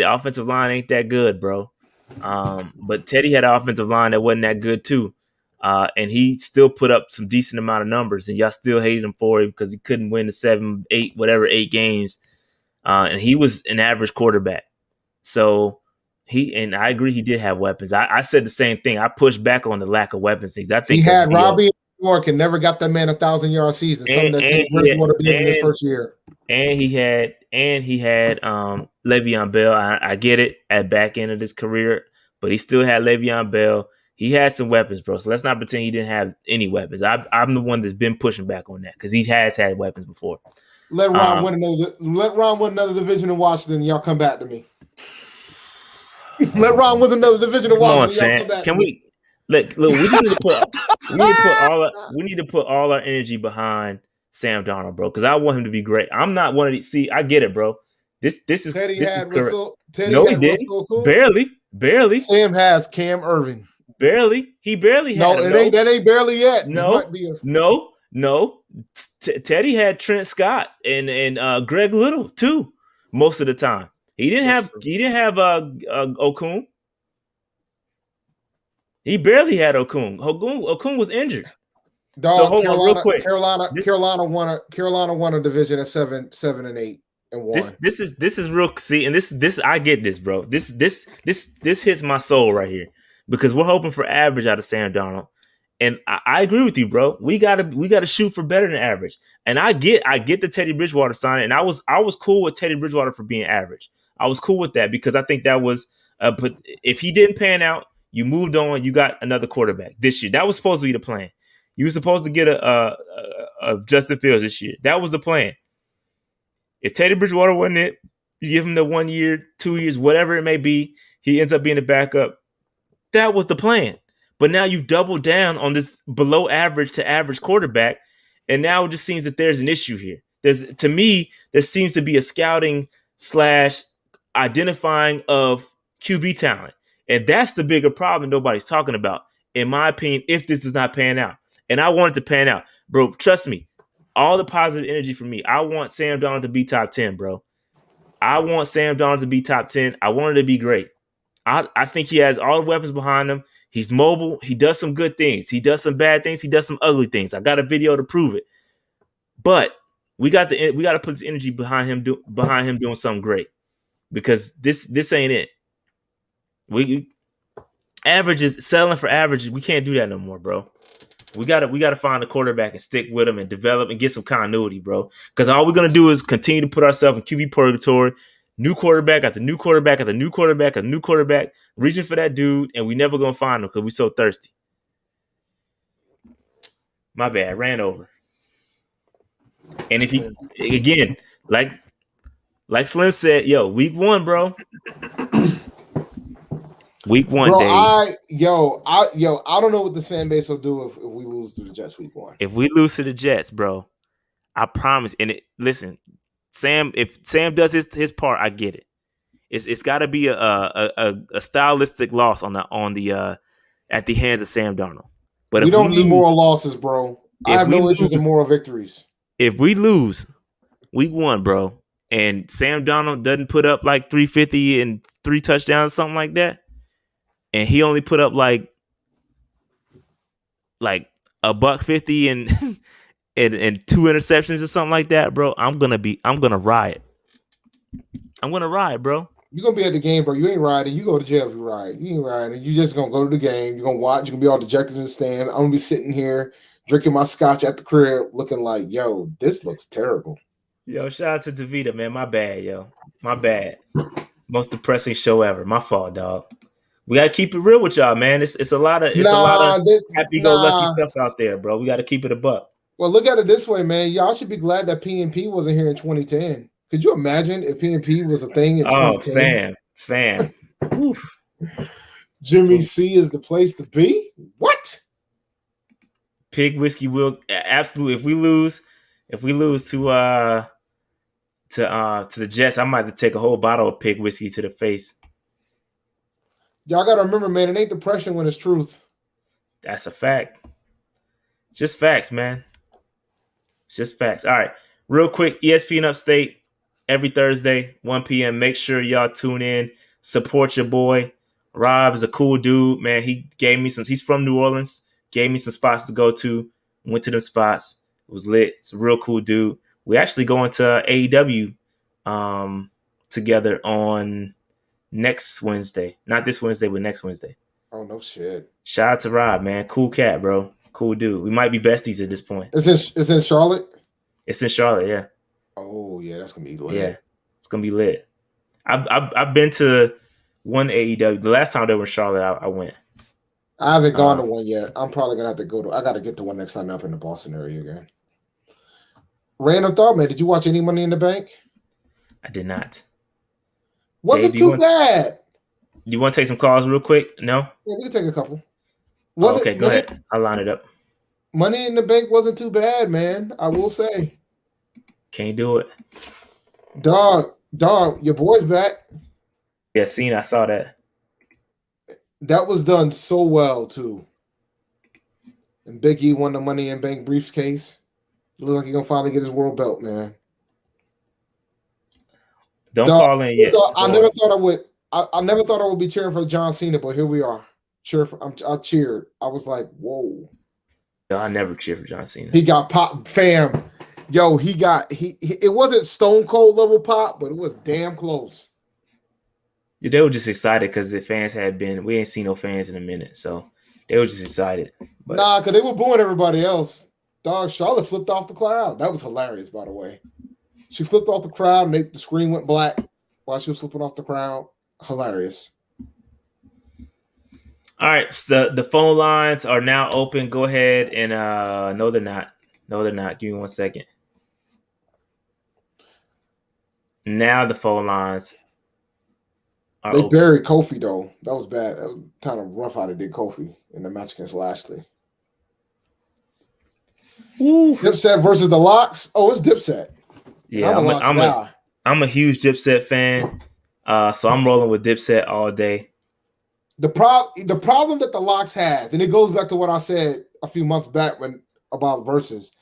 Offensive line ain't that good, bro. But Teddy had an offensive line that wasn't that good too. And he still put up some decent amount of numbers, and y'all still hated him for it because he couldn't win the 7, 8 games. And he was an average quarterback. So and I agree, he did have weapons. I said the same thing. I pushed back on the lack of weapons. I think he had Robbie in New York and never got that man 1,000-yard season. Something that Teddy Bridgewater did in his first year. And he had Le'Veon Bell. I get it, at back end of his career, but he still had Le'Veon Bell. He had some weapons, bro. So let's not pretend he didn't have any weapons. I'm the one that's been pushing back on that because he has had weapons before. Let Ron win another division in Washington. And y'all come back to me. Let Ron win another division in Washington. Can we look? We just need to put all our energy behind Sam Darnold, bro. Because I want him to be great. I'm not one of these. See, I get it, bro. This is Teddy this had is Russell. Teddy no, had he didn't. Russell. Barely. Sam has Cam Irvin. He barely had him. That ain't barely yet. No. Teddy had Trent Scott and Greg Little too most of the time. He didn't have Okung. He barely had Okung. Okung was injured. Dog, so hold on real quick. Carolina won a division at 7-8 and 1. This is real. See, and this I get this, bro. This hits my soul right here because we're hoping for average out of Sam Darnold, And I agree with you, bro. We gotta shoot for better than average. And I get the Teddy Bridgewater sign, and I was cool with Teddy Bridgewater for being average. I was cool with that because I think that was but if he didn't pan out, you moved on, you got another quarterback this year. That was supposed to be the plan. You were supposed to get a Justin Fields this year. That was the plan. If Teddy Bridgewater wasn't it, you give him the 1 year, 2 years, whatever it may be, he ends up being the backup. That was the plan. But now you've doubled down on this below average to average quarterback, and now it just seems that there's an issue here. To me, there seems to be a scouting / identifying of QB talent, and that's the bigger problem nobody's talking about, in my opinion. If this does not pan out, and I want it to pan out, bro, trust me, all the positive energy from me. I want Sam Darnold to be top 10, bro. I want Sam Darnold to be top 10. I want it to be great. I think he has all the weapons behind him. He's mobile. He does some good things. He does some bad things. He does some ugly things. I got a video to prove it. But we got to put this energy behind him doing something great, because this ain't it. We averages, selling for averages. We can't do that no more, bro. We gotta find a quarterback and stick with him and develop and get some continuity, bro. Because all we're gonna do is continue to put ourselves in QB purgatory. New quarterback after new quarterback after new quarterback after new quarterback, reaching for that dude, and we never gonna find him because we're so thirsty. My bad, ran over. And if he again, like Slim said, yo, week 1, bro. Week 1, bro. Dave. I don't know what this fan base will do if we lose to the Jets week 1. If we lose to the Jets, bro, I promise. And listen, Sam, if Sam does his part, I get it. It's got to be a stylistic loss on the at the hands of Sam Darnold. But we don't need moral losses, bro. I have no interest in moral victories. If we lose week 1, bro, and Sam Darnold doesn't put up like 350 and 3 touchdowns, something like that, and he only put up like $150 and and 2 interceptions or something like that, bro, I'm gonna riot. I'm gonna riot, bro. You're gonna be at the game, bro. You ain't riding. You go to jail if you ride. You ain't riding. You just gonna go to the game. You're gonna watch. You're gonna be all dejected in the stands. I'm gonna be sitting here drinking my scotch at the crib, looking like, yo, this looks terrible. Yo, shout out to DeVita, man. My bad, yo. My bad. Most depressing show ever. My fault, dog. We gotta keep it real with y'all, man. It's a lot of happy-go-lucky stuff out there, bro. We gotta keep it a buck. Well, look at it this way, man. Y'all should be glad that PNP wasn't here in 2010. Could you imagine if PNP was a thing in 2010? Fam. Jimmy C is the place to be? What? Pig whiskey will absolutely. If we lose to the Jets, I might have to take a whole bottle of pig whiskey to the face. Y'all gotta remember, man, it ain't depression when it's truth. That's a fact. Just facts, man. It's just facts. All right. Real quick, ESPN Upstate every Thursday, 1 p.m. Make sure y'all tune in. Support your boy. Rob is a cool dude, man. He gave me he's from New Orleans, gave me some spots to go to. Went to them spots. It was lit. It's a real cool dude. We actually going to AEW together on next Wednesday. Not this Wednesday, but next Wednesday. Oh, no shit. Shout out to Rob, man. Cool cat, bro. Cool dude. We might be besties at this point. It's in Charlotte? It's in Charlotte, yeah. Oh, yeah, that's going to be lit. Yeah, it's going to be lit. I've been to one AEW. The last time they were in Charlotte, I went. I haven't gone to one yet. I'm probably going to have to go to – I got to get to one next time up in the Boston area again. Random thought, man. Did you watch any Money in the Bank? I did not. Wasn't too bad. You want to take some calls real quick? No? Yeah, we can take a couple. Okay, go ahead. I'll line it up. Money in the Bank wasn't too bad, man. I will say. Can't do it. Dog, your boy's back. Yeah, I saw that. That was done so well, too. And Big E won the Money in the Bank briefcase. Looks like he's going to finally get his world belt, man. Don't call in yet. I never thought I would. I never thought I would be cheering for John Cena, but here we are. I cheered. I was like, whoa. No, I never cheered for John Cena. He got pop, fam. Yo, it wasn't Stone Cold level pop, but it was damn close. Yeah, they were just excited because the fans we ain't seen no fans in a minute. So They were just excited. But Nah, because they were booing everybody else. Dog, Charlotte flipped off the crowd. That was hilarious, by the way. She flipped off the crowd, and the screen went black while she was flipping off the crowd. Hilarious. all right, so the phone lines are now open. Go ahead and no, they're not. No, they're not. Give me 1 second. Now the phone lines are They open. buried Kofi, though. That was bad. That was kind of rough how they did Kofi in the match against Lashley. Woo. Dipset versus the Locks. Oh, it's Dipset. Yeah, I'm a huge Dipset fan. So I'm rolling with Dipset all day. The problem that the Locks has, and it goes back to what I said a few months back about verses,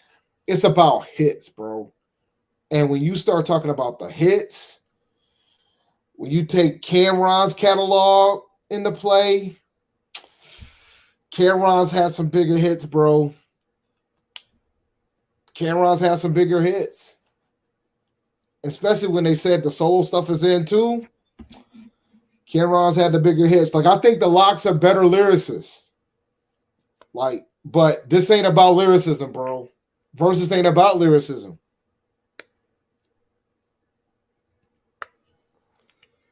it's about hits, bro. And when you start talking about the hits, when you take Cameron's catalog into play, Cameron's had some bigger hits, bro. Cameron's had some bigger hits. Especially when they said the solo stuff is in too. Cameron's had the bigger hits. Like, I think the Locks are better lyricists. Like, but this ain't about lyricism, bro. Versus ain't about lyricism.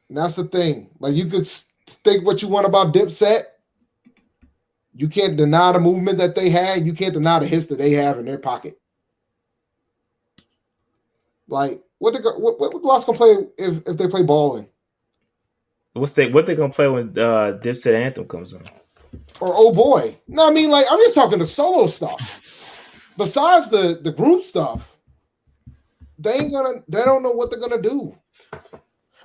And that's the thing. Like, you could think what you want about Dipset. You can't deny the movement that they had. You can't deny the hits that they have in their pocket. Like, what Locks gonna play if they play balling? What they gonna play when Dipset Anthem comes on? Or oh boy. No, I mean, like, I'm just talking the solo stuff. Besides the group stuff, they don't know what they're gonna do.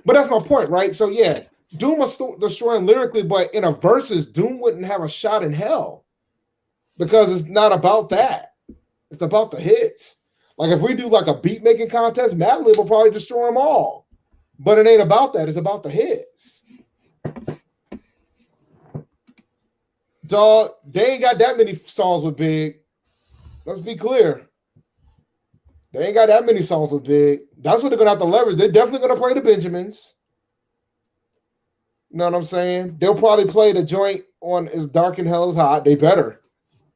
But that's my point, right? So yeah, Doom was destroying lyrically, but in a versus, Doom wouldn't have a shot in hell because it's not about that. It's about the hits. Like, if we do like a beat making contest, Madlib will probably destroy them all. But it ain't about that. It's about the hits. Dog, they ain't got that many songs with Big. Let's be clear. They ain't got that many songs with Big. That's what they're going to have to leverage. They're definitely going to play the Benjamins. You know what I'm saying? They'll probably play the joint on As Dark and Hell is Hot. They better.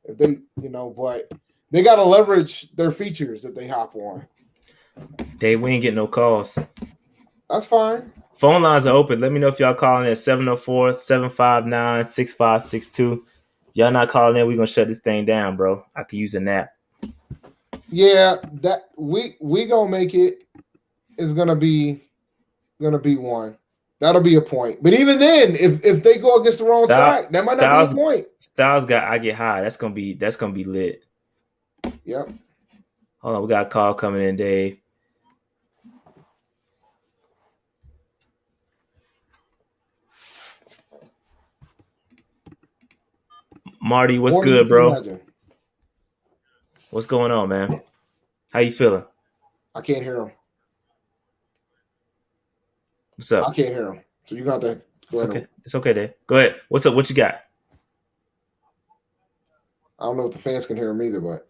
If they, but they got to leverage their features that they hop on. We ain't getting no calls. That's fine. Phone lines are open. Let me know if y'all calling at 704-759-6562. Y'all not calling in, we're going to shut this thing down, bro. I could use a nap. Yeah, that we gonna make it is gonna be one. That'll be a point. But even then, if they go against the wrong track, that might not be a point. Styles got I Get High. That's gonna be lit. Yep. Hold on, we got a call coming in, Dave. Marty, what's good, bro? Imagine. What's going on, man? How you feeling? I can't hear him. What's up? I can't hear him. So you got that. It's okay, Dave. Go ahead. What's up? What you got? I don't know if the fans can hear him either, but.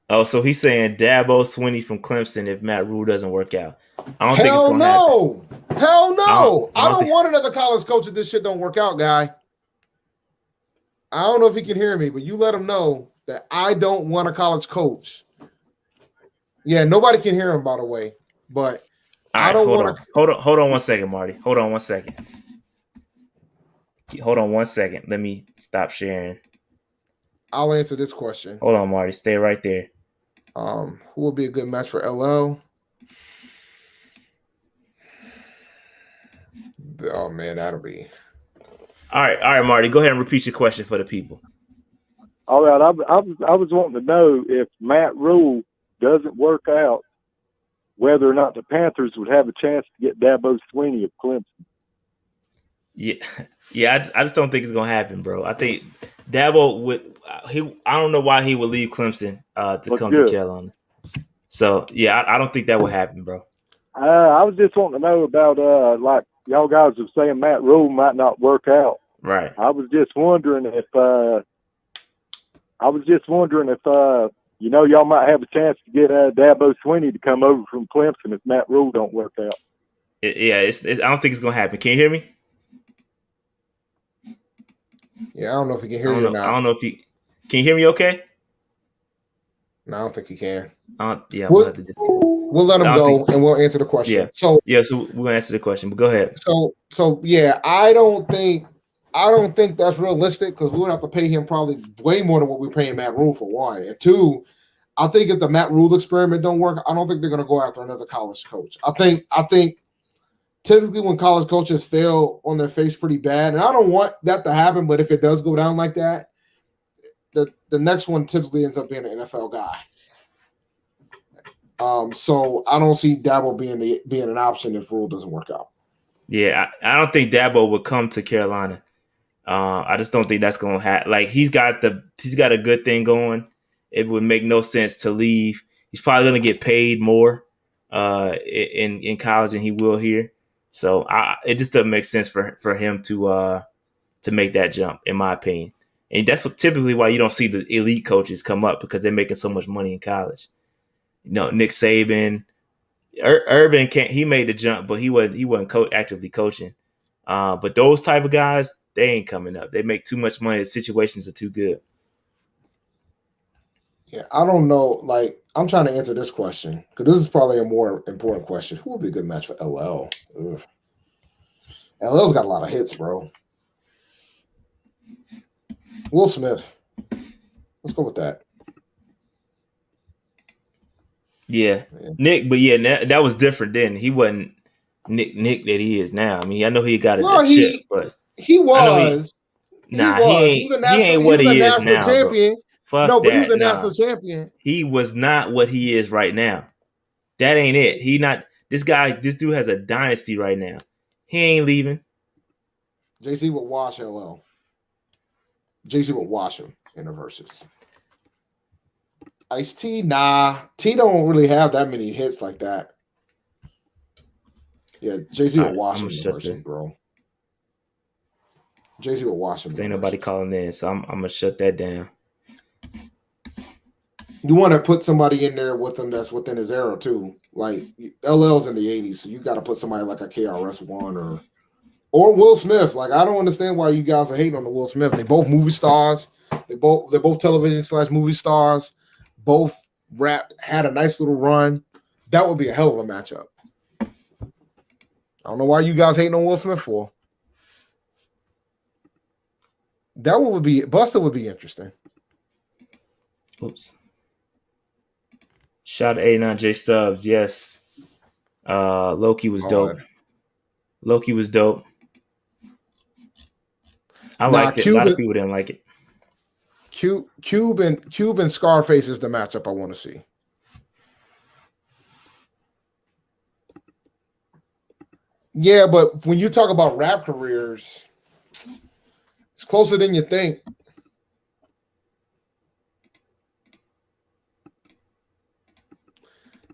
Oh, so he's saying Dabo Swinney from Clemson if Matt Rule doesn't work out. I don't think it's gonna happen. Hell no. I don't want another college coach if this shit don't work out, guy. I don't know if he can hear me, but you let him know that I don't want a college coach. Yeah, nobody can hear him, by the way. But I don't want to. Hold on 1 second, Marty. Hold on 1 second. Hold on 1 second. Let me stop sharing. I'll answer this question. Hold on, Marty. Stay right there. Who will be a good match for LL? Oh man, that'll be. All right, Marty. Go ahead and repeat your question for the people. All right, I was wanting to know if Matt Rule doesn't work out, whether or not the Panthers would have a chance to get Dabo Swinney of Clemson. Yeah. I just don't think it's gonna happen, bro. I think Dabo would. I don't know why he would leave Clemson to come to Carolina. So yeah, I don't think that would happen, bro. I was just wanting to know about like y'all guys are saying Matt Rule might not work out. Right. I was just wondering if y'all might have a chance to get Dabo Swinney to come over from Clemson if Matt Rule don't work out. I don't think it's gonna happen. Can you hear me? Yeah, I don't know if he can hear you or I not. don't know if you can you hear me. Okay. No, I don't think he can. Yeah, I'm gonna We'll, have to just. we'll let So him I don't go think. and we'll answer the Yeah, question. So yeah. So we're gonna answer the question, but go ahead. yeah, I don't think that's realistic because we would have to pay him probably way more than what we're paying Matt Rule for one. And two, I think if the Matt Rule experiment don't work, I don't think they're gonna go after another college coach. I think typically when college coaches fail on their face pretty bad, and I don't want that to happen, but if it does go down like that, the next one typically ends up being an NFL guy. So I don't see Dabo being an option if Rule doesn't work out. Yeah, I don't think Dabo would come to Carolina. I just don't think that's gonna happen. Like he's got a good thing going. It would make no sense to leave. He's probably gonna get paid more in college than he will here. So it just doesn't make sense for him to make that jump, in my opinion. And that's typically why you don't see the elite coaches come up because they're making so much money in college. Nick Saban, Urban can't. He made the jump, but he wasn't actively coaching. But those type of guys, they ain't coming up. They make too much money. The situations are too good. Yeah, I don't know. Like, I'm trying to answer this question because this is probably a more important question. Who would be a good match for LL? Ugh. LL's got a lot of hits, bro. Will Smith. Let's go with that. Yeah, Nick, but yeah, that was different then. He wasn't Nick that he is now. I mean, I know he got Well, a chip, but he I know was. He was. He was a he national. ain't He what was a he is national now, bro. champion. No, Fuck but he was that. a Nah, national champion. he was not what he is right now. That ain't it. He not this guy. This dude has a dynasty right now. He ain't leaving. JC would wash LL. JC would wash him in the verses. Ice T, nah. T don't really have that many hits like that. Yeah, JC will wash him in the verses, bro. JC will wash him in the Ain't nobody verses. calling in, so I'm gonna shut that down. You want to put somebody in there with him that's within his era too. Like LL's in the 80s, so you got to put somebody like a KRS-One or Will Smith. Like I don't understand why you guys are hating on the Will Smith. They both movie stars. They're both television/movie stars. Both had a nice little run. That would be a hell of a matchup. I don't know why you guys hating on Will Smith for. That one would be Buster would be interesting. Oops. Shout out to 89 J Stubbs. Yes. Loki was dope. Loki was dope. I liked it. A lot of people didn't like it. Cube and Scarface is the matchup I want to see. Yeah, but when you talk about rap careers, it's closer than you think.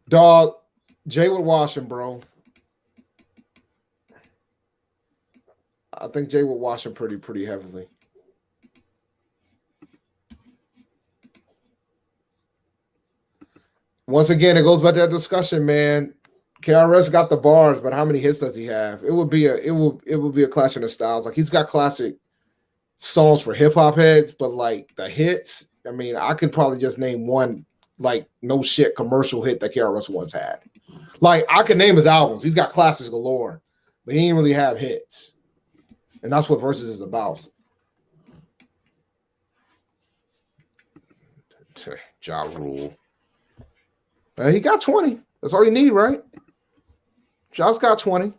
Dog, Jay would wash him, bro. I think Jay would wash him pretty heavily. Once again, it goes back to that discussion, man. KRS got the bars, but how many hits does he have? It would be a clash of the styles. Like he's got classic songs for hip hop heads, but like the hits, I mean, I could probably just name one like no shit commercial hit that KRS once had. Like I could name his albums. He's got classics galore, but he didn't really have hits. And that's what Versus is about. Ja Rule. He got 20. That's all you need, right? Ja's got 20.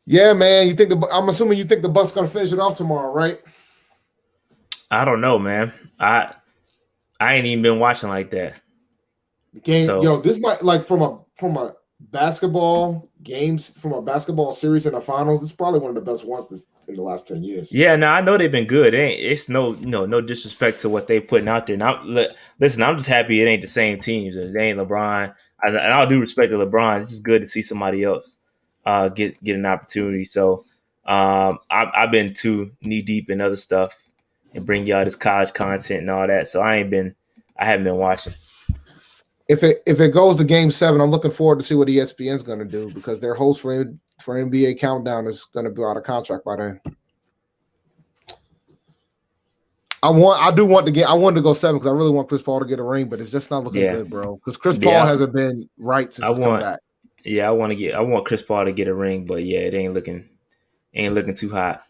Yeah, man. I'm assuming you think the Bucks gonna finish it off tomorrow, right? I don't know, man. I ain't even been watching like that. The game, so, this might like from a basketball series in the finals. It's probably one of the best ones in the last 10 years. Yeah, no, I know they've been good. It's no disrespect to what they putting out there. Now, listen, I'm just happy it ain't the same teams. It ain't LeBron. And I'll do respect to LeBron. It's just good to see somebody else get an opportunity. So I've been too knee deep in other stuff and bring y'all this college content and all that. So I haven't been watching. if it goes to Game 7, I'm looking forward to see what ESPN's going to do because their host for NBA Countdown is going to be out of contract by then. I wanted to go 7 because I really want Chris Paul to get a ring, but it's just not looking good, bro. Because Chris Paul hasn't been right since he's come back. Yeah, I want Chris Paul to get a ring, but yeah, it ain't looking too hot.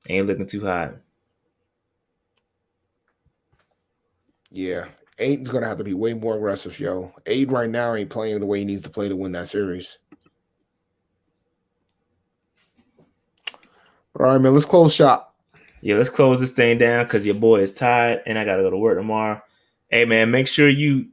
Ain't looking too hot. Yeah. Aiden's gonna have to be way more aggressive, yo. Aiden right now ain't playing the way he needs to play to win that series. All right, man. Let's close shop. Yeah, let's close this thing down because your boy is tired and I gotta go to work tomorrow. Hey, man, make sure you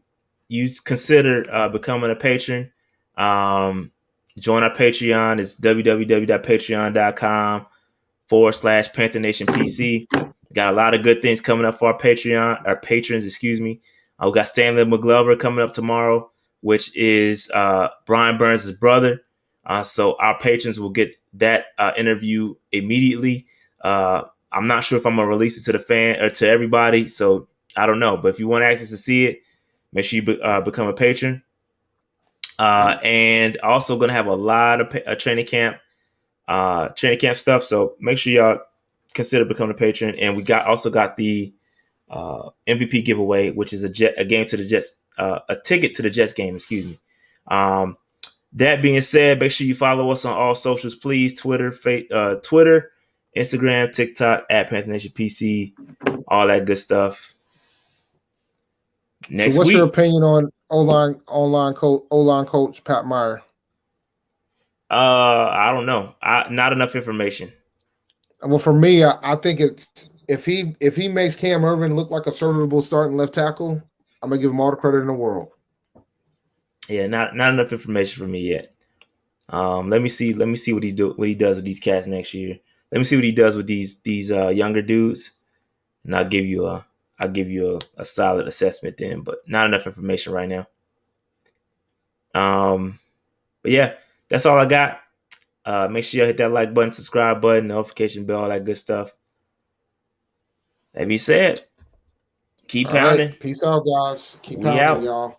consider becoming a patron. Join our Patreon. It's www.patreon.com/Panther Nation PC. Got a lot of good things coming up for our patrons, excuse me. We got Stanley McGlover coming up tomorrow, which is Brian Burns' brother. So our patrons will get that interview immediately. I'm not sure if I'm gonna release it to the fan or to everybody, so I don't know. But if you want access to see it, make sure you become a patron. And also gonna have a lot of training camp stuff. So make sure y'all consider becoming a patron. And we also got the MVP giveaway, which is a game to the Jets, a ticket to the Jets game. Excuse me. That being said, make sure you follow us on all socials, please. Twitter, Instagram, TikTok @Panther Nation PC, all that good stuff. Next so what's week, your opinion on O-line coach Pat Meyer? I don't know. Not enough information. Well, for me, I think it's if he makes Cam Irvin look like a serviceable starting left tackle, I'm gonna give him all the credit in the world. Yeah, not enough information for me yet. Let me see what he does with these cats next year. Let me see what he does with these younger dudes, and I'll give you a solid assessment then. But not enough information right now. But yeah, that's all I got. Make sure you hit that like button, subscribe button, notification bell, all that good stuff. That being said, keep pounding. Right. Peace out, guys. Keep pounding, y'all.